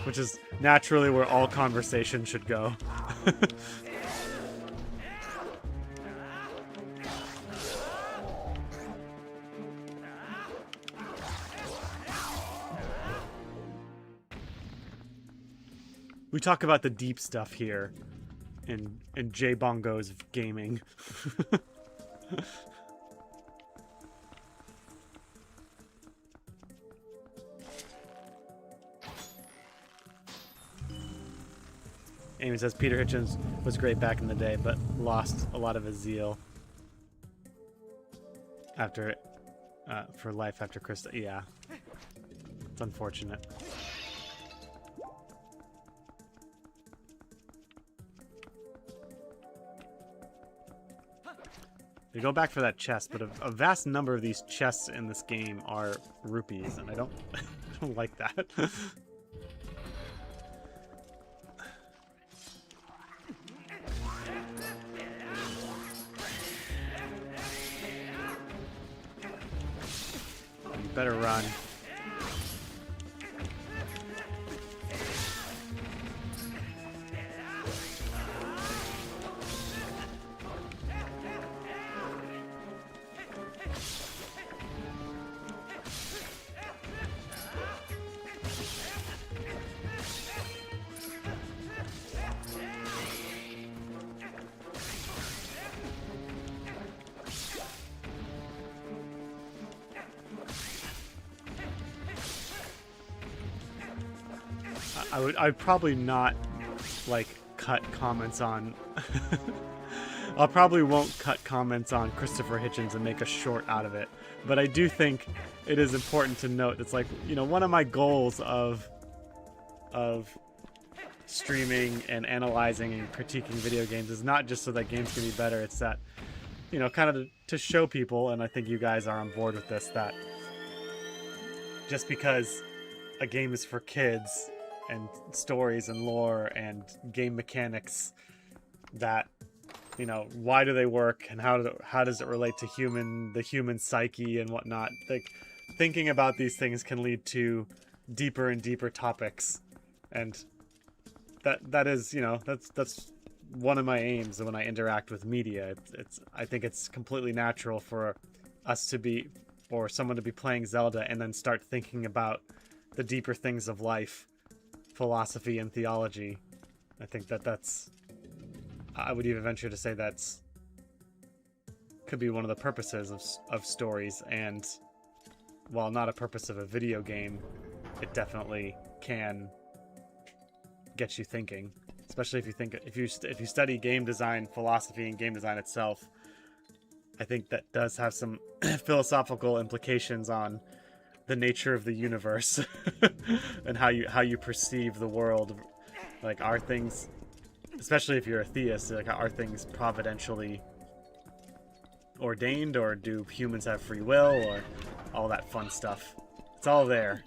Which is naturally where all conversation should go. We talk about the deep stuff here in J Bongo's gaming. Amy says Peter Hitchens was great back in the day, but lost a lot of his zeal after for life after Krista. Yeah, it's unfortunate. You go back for that chest, but a vast number of these chests in this game are rupees, and I don't I don't like that. Better run. I'd probably not like cut comments on I'll probably won't cut comments on Christopher Hitchens and make a short out of it. But I do think it is important to note it's like, you know, one of my goals of streaming and analyzing and critiquing video games is not just so that games can be better, it's that, you know, kind of to show people, and I think you guys are on board with this, that just because a game is for kids and stories and lore and game mechanics, that, you know, why do they work and how does it relate to the human psyche and whatnot. Like, thinking about these things can lead to deeper and deeper topics, and that is, you know, that's one of my aims when I interact with media. I think it's completely natural for us to be, or someone to be playing Zelda and then start thinking about the deeper things of life, philosophy and theology. I think that's, I would even venture to say that's could be one of the purposes of stories, and while not a purpose of a video game, it definitely can get you thinking. Especially if you study game design philosophy and game design itself, I think that does have some philosophical implications on the nature of the universe and how you perceive the world. Like, are things, especially if you're a theist, like, are things providentially ordained, or do humans have free will, or all that fun stuff? It's all there.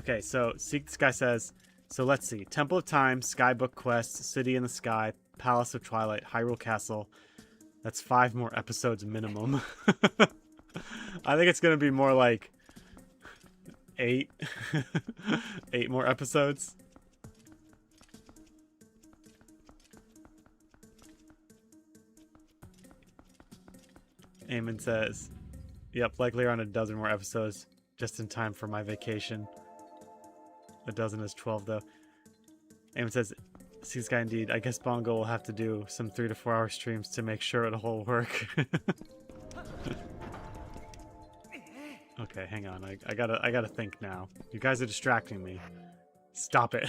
Okay, so this guy says, so let's see. Temple of Time, Skybook Quest, City in the Sky, Palace of Twilight, Hyrule Castle. That's 5 more episodes minimum. I think it's going to be more like 8. 8 more episodes. Eamon says, yep, likely around a dozen more episodes, just in time for my vacation. A dozen is 12, though. Eamon says, see this guy indeed. I guess Bongo will have to do some 3 to 4 hour streams to make sure it'll all work. Okay, hang on. I gotta think now. You guys are distracting me. Stop it.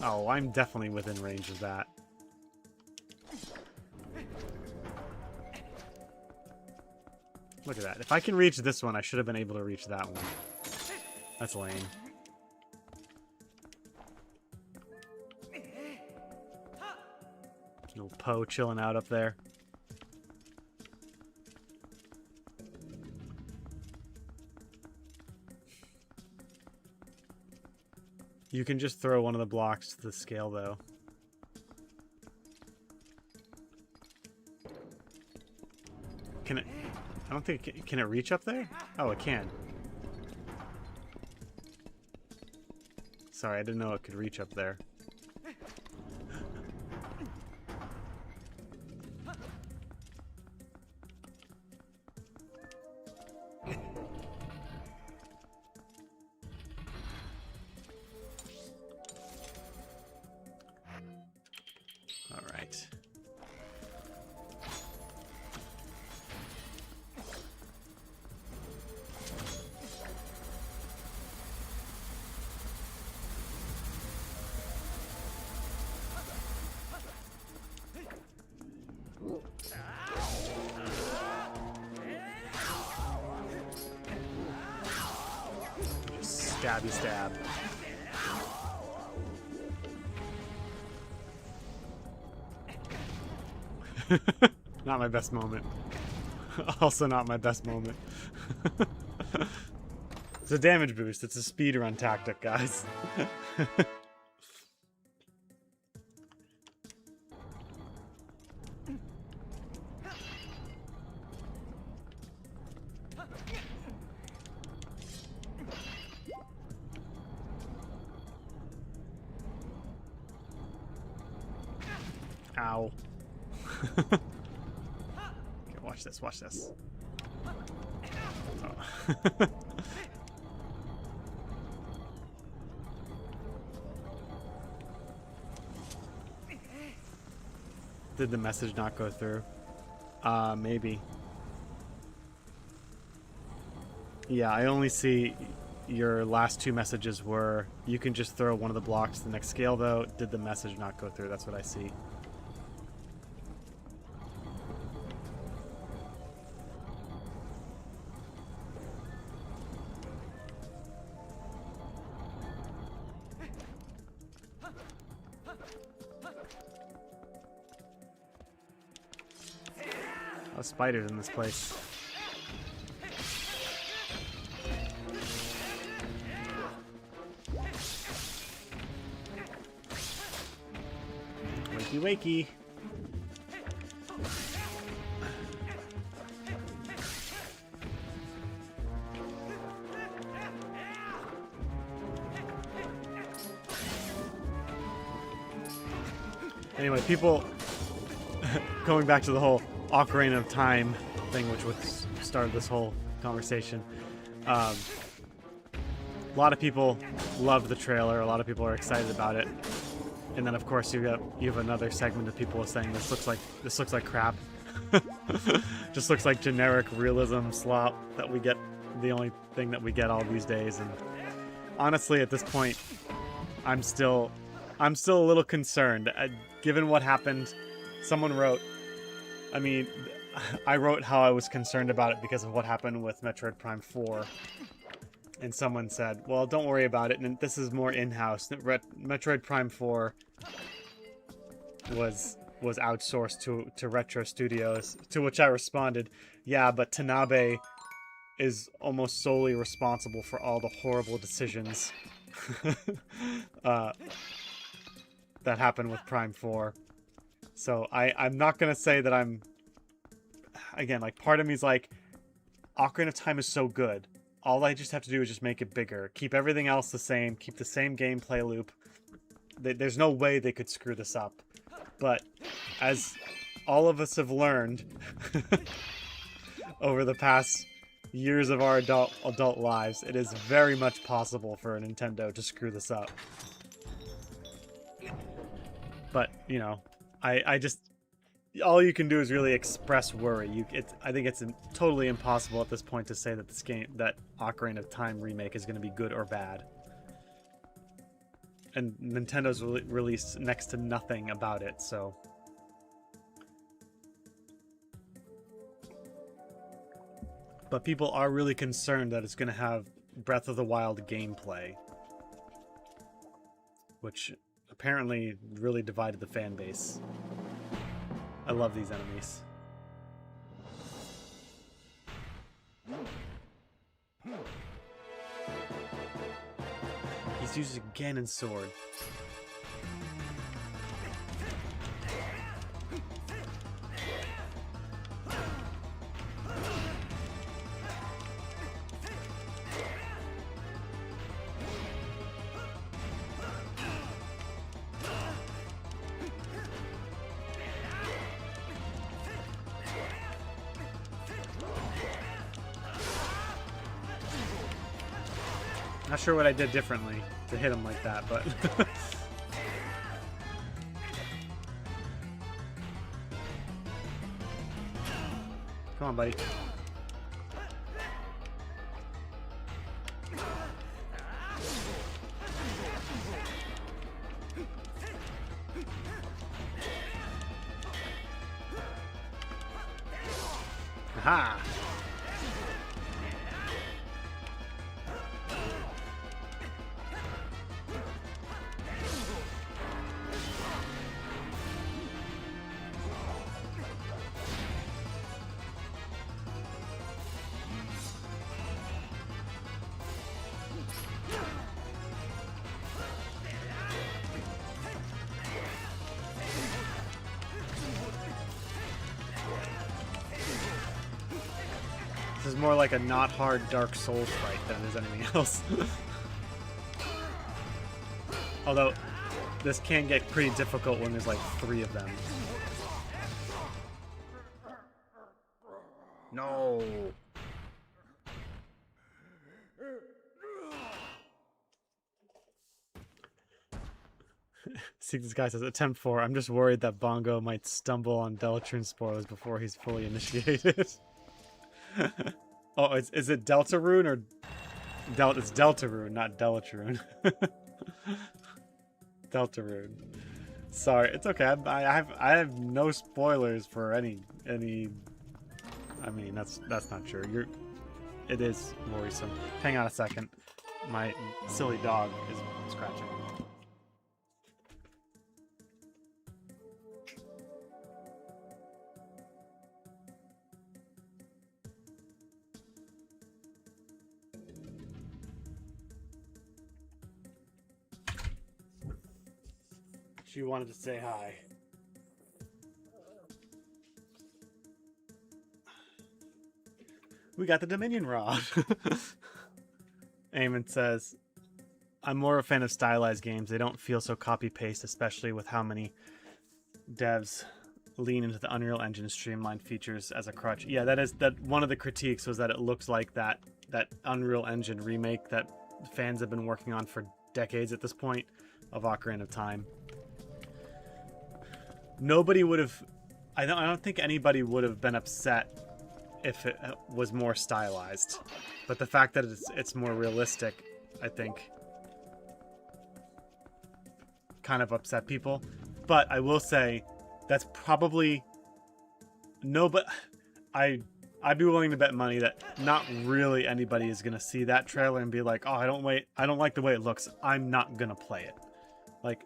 Oh, I'm definitely within range of that. Look at that. If I can reach this one, I should have been able to reach that one. That's lame. Little Poe chilling out up there. You can just throw one of the blocks to the scale, though. Can it... I don't think... Can it reach up there? Oh, it can. Sorry, I didn't know it could reach up there. Stabby stab. Not my best moment. Also not my best moment. It's a damage boost. It's a speedrun tactic, guys. Ow. Okay, watch this, watch this. Oh. Did the message not go through? Maybe. Yeah, I only see your last two messages were, you can just throw one of the blocks to the next scale, though. Did the message not go through? That's what I see. Oh, spiders in this place. Wakey wakey. Anyway, people going back to the whole Ocarina of Time thing, which started this whole conversation. A lot of people loved the trailer. A lot of people are excited about it. And then, of course, you have another segment of people saying this looks like crap. Just looks like generic realism slop that we get, the only thing that we get all these days. And honestly, at this point, I'm still a little concerned. Given what happened, someone wrote, I mean, I wrote how I was concerned about it because of what happened with Metroid Prime 4. And someone said, well, don't worry about it, and this is more in-house. Metroid Prime 4 was outsourced to Retro Studios, to which I responded, yeah, but Tanabe is almost solely responsible for all the horrible decisions that happened with Prime 4. So I'm not going to say that I'm... Again, like, part of me is like, Ocarina of Time is so good. All I just have to do is just make it bigger. Keep everything else the same. Keep the same gameplay loop. There's no way they could screw this up. But as all of us have learned over the past years of our adult lives, it is very much possible for a Nintendo to screw this up. But, you know, I just... all you can do is really express worry. I think it's totally impossible at this point to say that that Ocarina of Time remake is going to be good or bad. And Nintendo's released next to nothing about it, so... But people are really concerned that it's going to have Breath of the Wild gameplay, which apparently really divided the fan base. I love these enemies. He's using Ganon's sword. Not sure what I did differently to hit him like that, but... Come on, buddy. Aha! This is more like a not hard Dark Souls fight than it is anything else. Although, this can get pretty difficult when there's like 3 of them. No. See, this guy says, attempt 4. I'm just worried that Bongo might stumble on Deltarune spoilers before he's fully initiated. Oh, is it Deltarune or... It's Deltarune, not Deltarune. Deltarune. Sorry, it's okay. I have no spoilers for any. I mean, that's not true. It is worrisome. Hang on a second. My silly dog is scratching. She wanted to say hi. We got the Dominion Rod. Eamon says, I'm more a fan of stylized games. They don't feel so copy-paste, especially with how many devs lean into the Unreal Engine streamlined features as a crutch. Yeah, that one of the critiques was that it looked like that Unreal Engine remake that fans have been working on for decades at this point of Ocarina of Time. Nobody would have... I don't think anybody would have been upset if it was more stylized. But the fact that it's more realistic, I think, kind of upset people. But I will say, that's probably... No, but I'd be willing to bet money that not really anybody is going to see that trailer and be like, oh, I don't like the way it looks. I'm not going to play it. Like...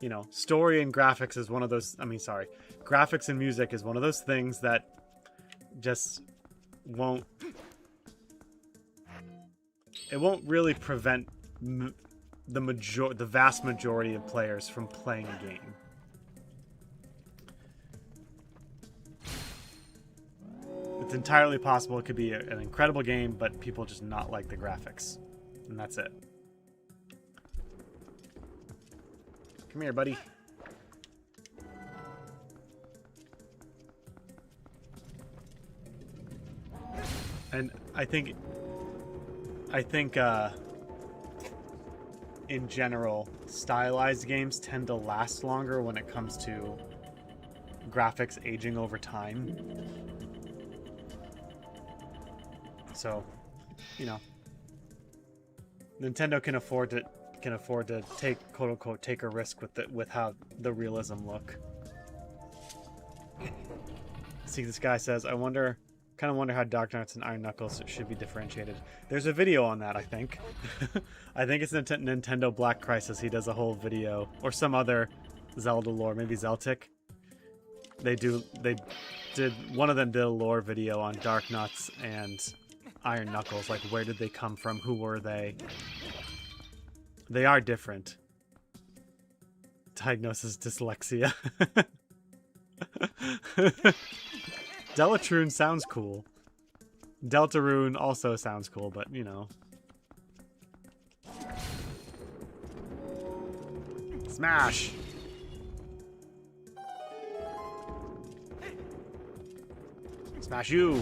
You know, story and graphics is one of those... graphics and music is one of those things that just won't... It won't really prevent the vast majority of players from playing a game. It's entirely possible it could be an incredible game, but people just not like the graphics. And that's it. Come here, buddy. And I think in general, stylized games tend to last longer when it comes to graphics aging over time. So, you know, Nintendo can afford to take, quote unquote, take a risk with how the realism look. See, this guy says, kind of wonder how Dark Knights and Iron Knuckles should be differentiated. There's a video on that, I think. I think it's Nintendo Black Crisis. He does a whole video, or some other Zelda lore, maybe Zeltic. One of them did a lore video on Dark Nuts and Iron Knuckles, like where did they come from, who were they? They are different. Diagnosis dyslexia. Deltarune sounds cool. Deltarune also sounds cool, but you know. Smash! Smash you!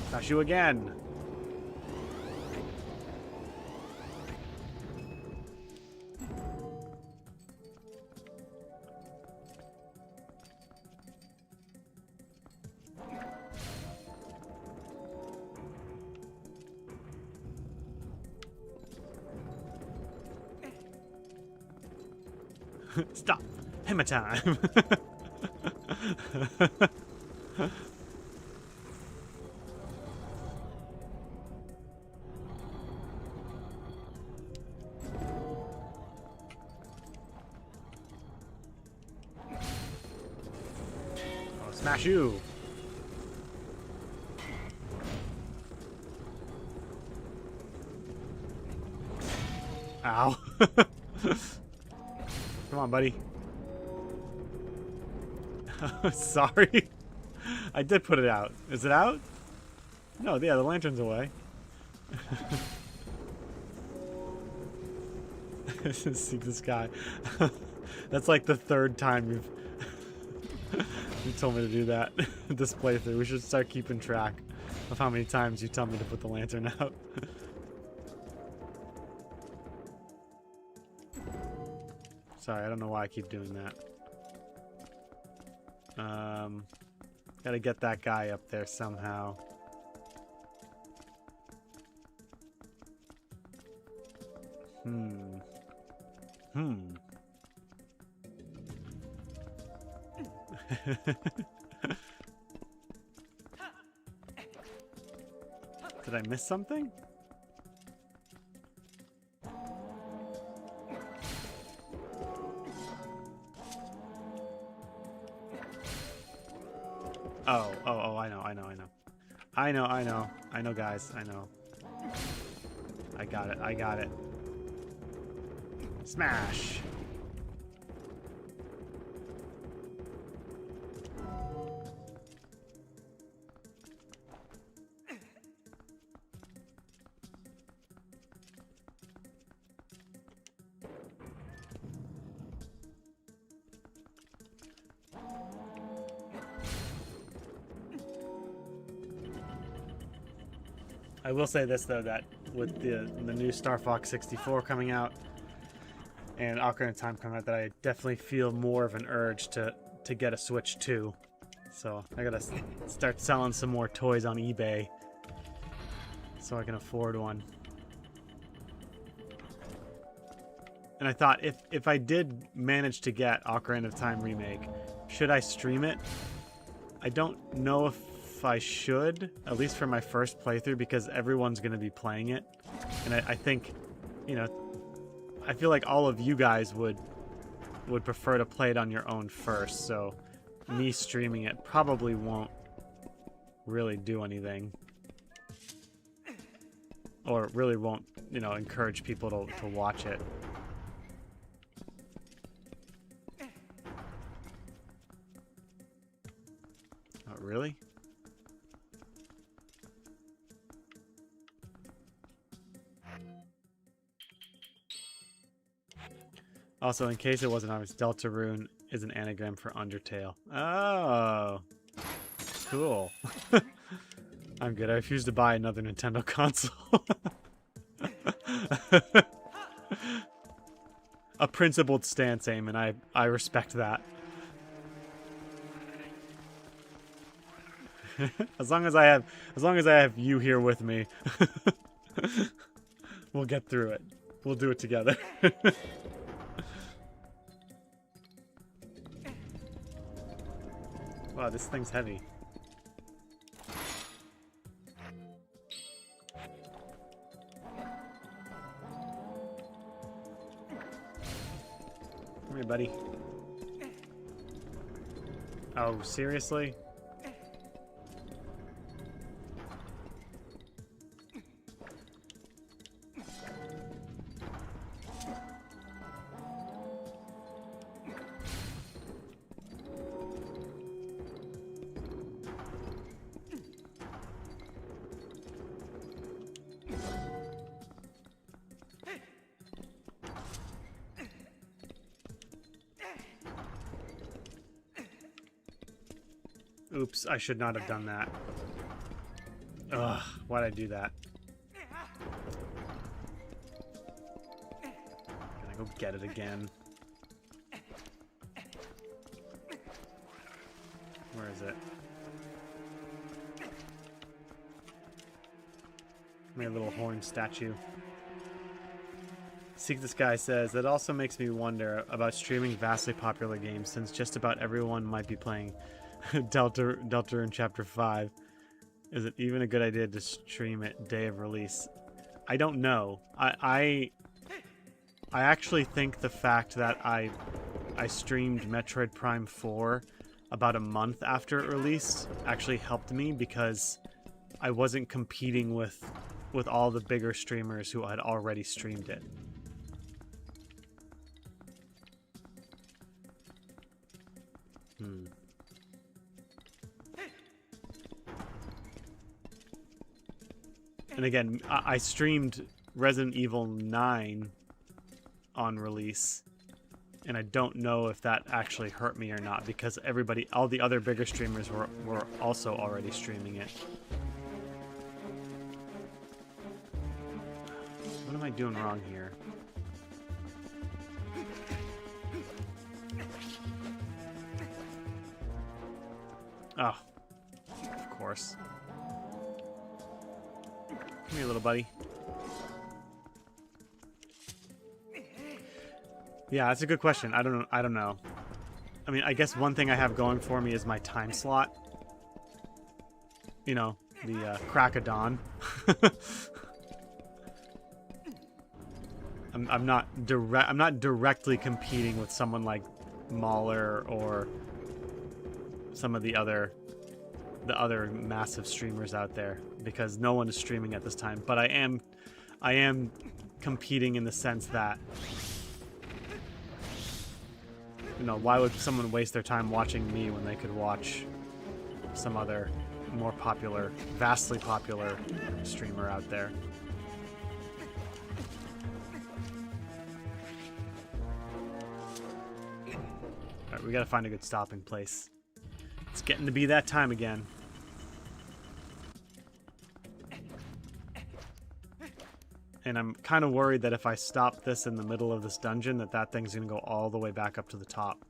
Smash you again! Stop! Hammer time! Oh, smash you! Ow. Come on, buddy. Sorry. I did put it out. Is it out? No, yeah, the lantern's away. See this guy. That's like the third time you told me to do that. This playthrough. We should start keeping track of how many times you tell me to put the lantern out. Sorry, I don't know why I keep doing that. Gotta get that guy up there somehow. Did I miss something? Oh, I know. I know, guys, I know. I got it. Smash! I will say this though, that with the new Star Fox 64 coming out and Ocarina of Time coming out, that I definitely feel more of an urge to get a Switch 2. So I gotta start selling some more toys on eBay so I can afford one. And I thought, if I did manage to get Ocarina of Time Remake, should I stream it? I don't know if I should, at least for my first playthrough, because everyone's going to be playing it. And I think, you know, I feel like all of you guys would prefer to play it on your own first, so me streaming it probably won't really do anything. Or really won't, you know, encourage people to watch it. Oh, really? Also, in case it wasn't obvious, Deltarune is an anagram for Undertale. Oh, cool. I'm good. I refuse to buy another Nintendo console. A principled stance, aim, and I respect that. As long as I have you here with me, we'll get through it. We'll do it together. Wow, this thing's heavy. Come here, buddy. Oh, seriously? Oops, I should not have done that. Ugh, why'd I do that? Can I go get it again? Where is it? My little horn statue. Seek This Guy says, that also makes me wonder about streaming vastly popular games, since just about everyone might be playing Deltarune Chapter 5. Is it even a good idea to stream it day of release? I don't know. I actually think the fact that I streamed Metroid Prime 4 about a month after it released actually helped me, because I wasn't competing with all the bigger streamers who had already streamed it. And again, I streamed Resident Evil 9 on release, and I don't know if that actually hurt me or not, because all the other bigger streamers were also already streaming it. What am I doing wrong here? Oh, of course. Come here, little buddy. Yeah, that's a good question. I don't know. I mean, I guess one thing I have going for me is my time slot. You know, the crack of dawn. I'm not directly competing with someone like Mauler or some of the other massive streamers out there, because no one is streaming at this time. But I am competing in the sense that, you know, why would someone waste their time watching me when they could watch some other more popular, vastly popular streamer out there? Alright, we gotta find a good stopping place. It's getting to be that time again. And I'm kind of worried that if I stop this in the middle of this dungeon, that thing's gonna go all the way back up to the top.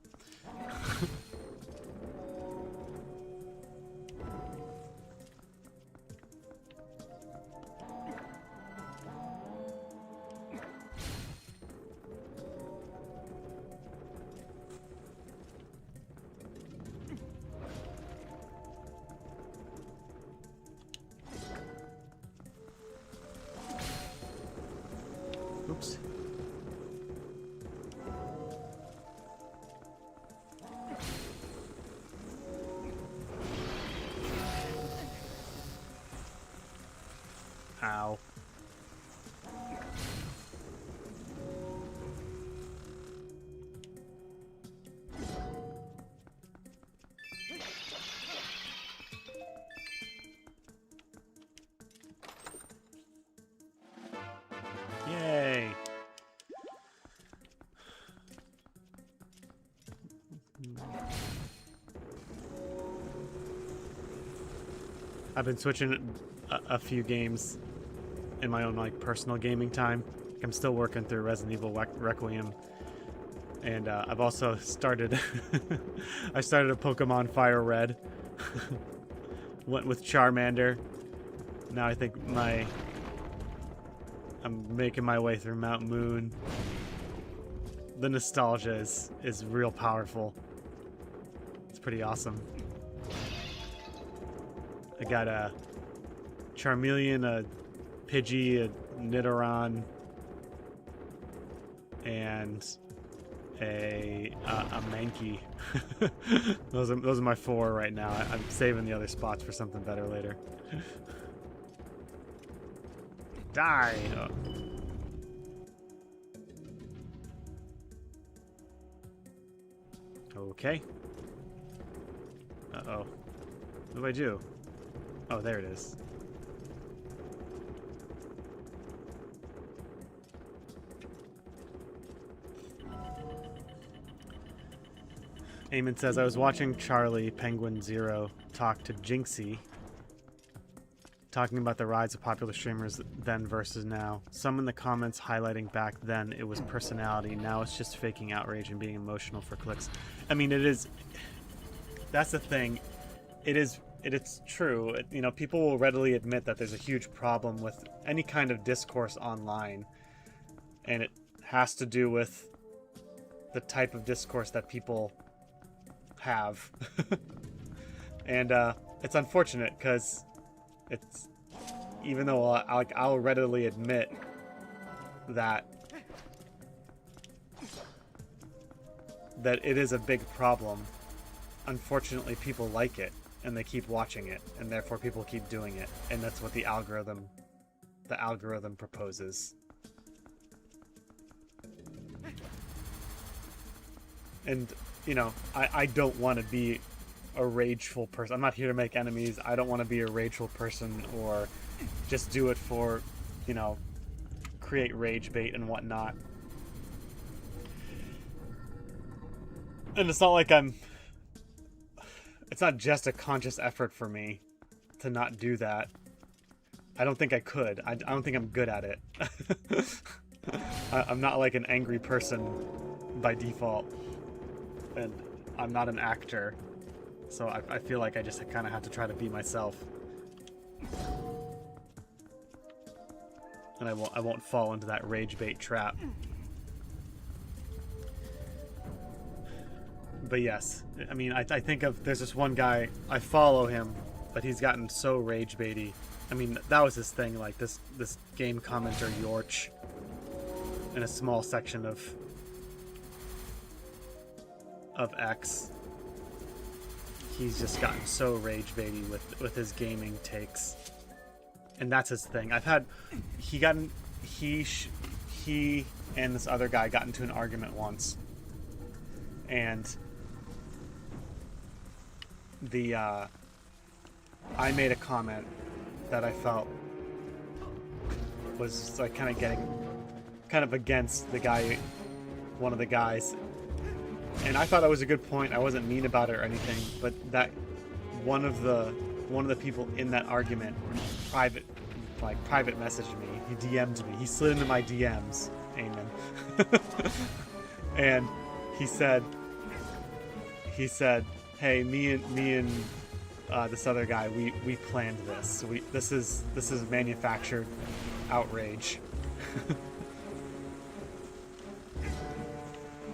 Oops. Ow. Yay. I've been switching a few games in my own like personal gaming time. I'm still working through Resident Evil Requiem, and I've also started I started a Pokemon Fire Red. Went with Charmander. Now I think I'm making my way through Mount Moon. The nostalgia is real powerful. It's pretty awesome. I got a Charmeleon, a Pidgey, a Nidoran, and a Mankey. Those are my 4 right now. I'm saving the other spots for something better later. Die! Oh. Okay. Uh-oh. What do I do? Oh, there it is. Eamon says, I was watching Charlie Penguin Zero talk to Jinxie, talking about the rise of popular streamers then versus now. Some in the comments highlighting back then it was personality, now it's just faking outrage and being emotional for clicks. I mean, it is... That's the thing. It's true. You know, people will readily admit that there's a huge problem with any kind of discourse online, and it has to do with the type of discourse that people have. And it's unfortunate because it's, even though I'll readily admit that it is a big problem, unfortunately people like it and they keep watching it, and therefore people keep doing it, and that's what the algorithm proposes. And you know, I don't want to be a rageful person. I'm not here to make enemies. I don't want to be a rageful person or just do it for, you know, create rage bait and whatnot. And it's not like it's not just a conscious effort for me to not do that. I don't think I could. I don't think I'm good at it. I'm not like an angry person by default. And I'm not an actor. So I feel like I just kind of have to try to be myself. And I won't fall into that rage bait trap. But yes, I mean, I think there's this one guy, I follow him, but he's gotten so rage baity. I mean, that was his thing, like this game commenter Yorch in a small section of X. He's just gotten so rage baity with his gaming takes. And that's his thing. He and this other guy got into an argument once. And I made a comment that I felt was like kind of against the guy, one of the guys. And I thought it was a good point. I wasn't mean about it or anything, but that one of the people in that argument private messaged me. He DM'd me. He slid into my DMs. Amen. And he said, "Hey, me and this other guy, we planned this. So this is manufactured outrage."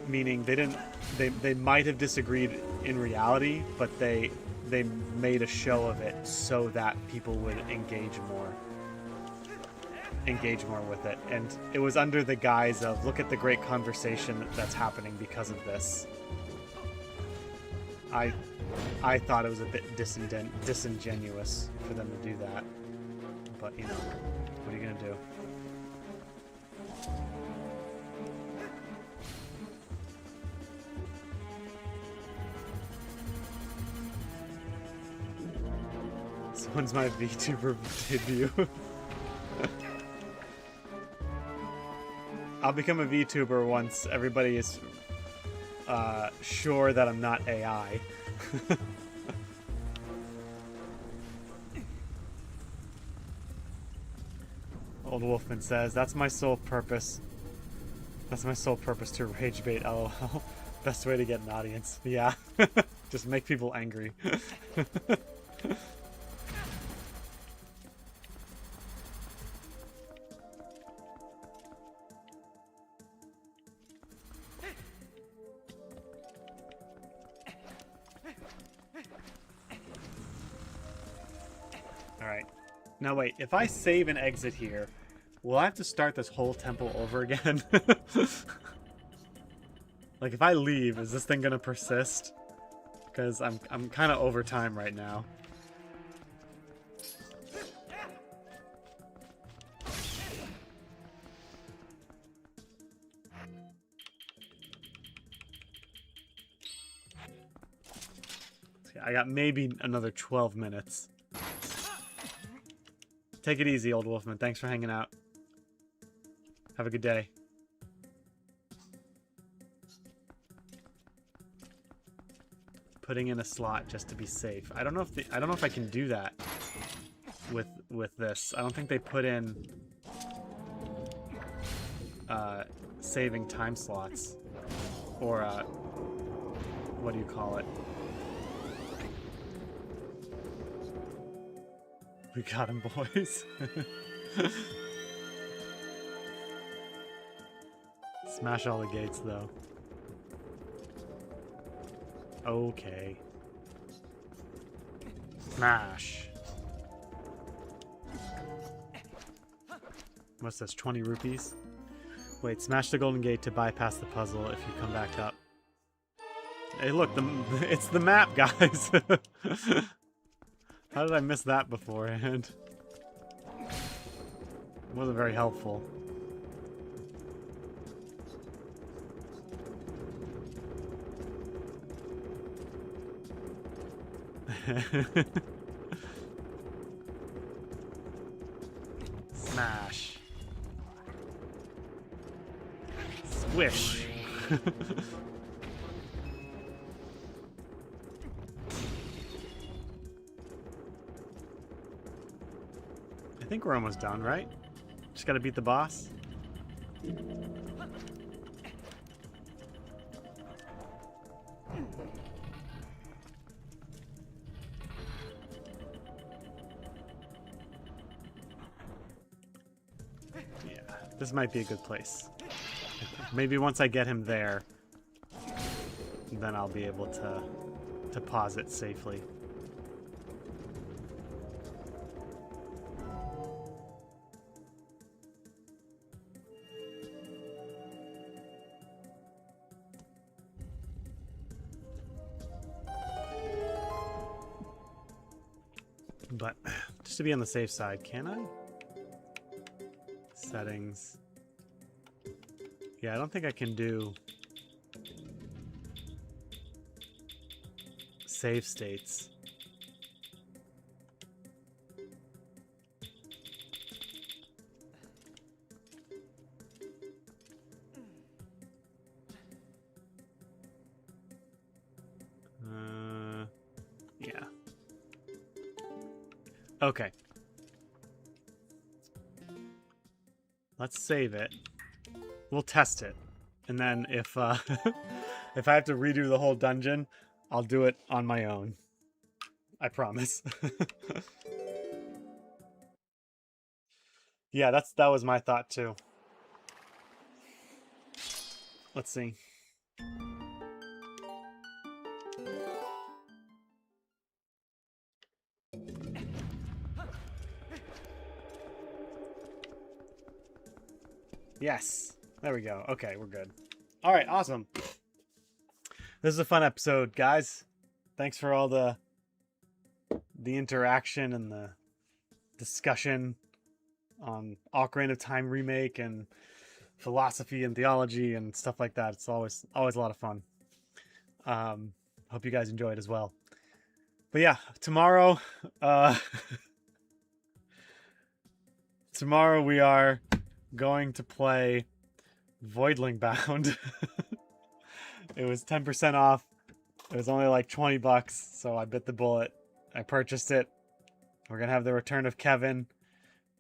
Meaning they might have disagreed in reality, but they made a show of it so that people would engage more with it. And it was under the guise of, look at the great conversation that's happening because of this. I thought it was a bit disingenuous for them to do that. But, you know, what are you going to do? When's my VTuber debut? I'll become a VTuber once everybody is sure that I'm not AI. Old Wolfman says, "That's my sole purpose. That's my sole purpose, to rage bait, lol. Best way to get an audience." Yeah. Just make people angry. Alright. Now wait, if I save and exit here, will I have to start this whole temple over again? Like, if I leave, is this thing gonna persist? Because I'm kind of over time right now. I got maybe another 12 minutes. Take it easy, Old Wolfman. Thanks for hanging out. Have a good day. Putting in a slot just to be safe. I don't know if I can do that with this. I don't think they put in saving time slots, or what do you call it? We got him, boys. Smash all the gates, though. Okay. Smash. What's this, 20 rupees? Wait, smash the golden gate to bypass the puzzle if you come back up. Hey, look, it's the map, guys! How did I miss that beforehand? It wasn't very helpful. Smash. Squish. I think we're almost done, right? Just gotta beat the boss. This might be a good place. Maybe once I get him there, then I'll be able to pause it safely. But just to be on the safe side, can I? Settings. Yeah, I don't think I can do save states. Yeah. Okay. Let's save it. We'll test it. And then if if I have to redo the whole dungeon, I'll do it on my own. I promise. Yeah, that was my thought too. Let's see. Yes. There we go. Okay, we're good. All right, awesome. This is a fun episode, guys. Thanks for all the interaction and the discussion on Ocarina of Time remake and philosophy and theology and stuff like that. It's always a lot of fun. Hope you guys enjoy it as well. But yeah, tomorrow tomorrow we are going to play Voidling Bound. It was 10% off. It was only like 20 bucks, so I bit the bullet. I purchased it. We're gonna have the return of Kevin,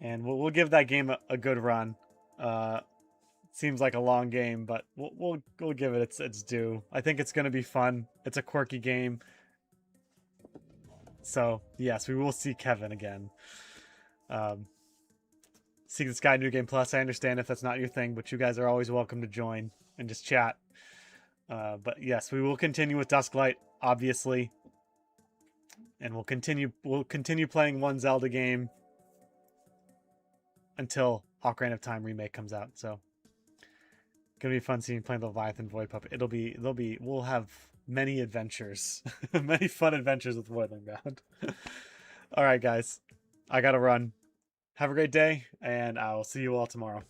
and we'll give that game a good run. Seems like a long game, but we'll give it its due. I think it's gonna be fun. It's a quirky game, so yes, we will see Kevin again. See the Sky New Game Plus. I understand if that's not your thing, but you guys are always welcome to join and just chat. But yes, we will continue with Dusklight, obviously, and we'll continue playing one Zelda game until Ocarina of Time Remake comes out. So, gonna be fun seeing playing the Leviathan Void Puppet. We'll have many adventures, many fun adventures with Voidling Bound. All right, guys, I gotta run. Have a great day, and I'll see you all tomorrow.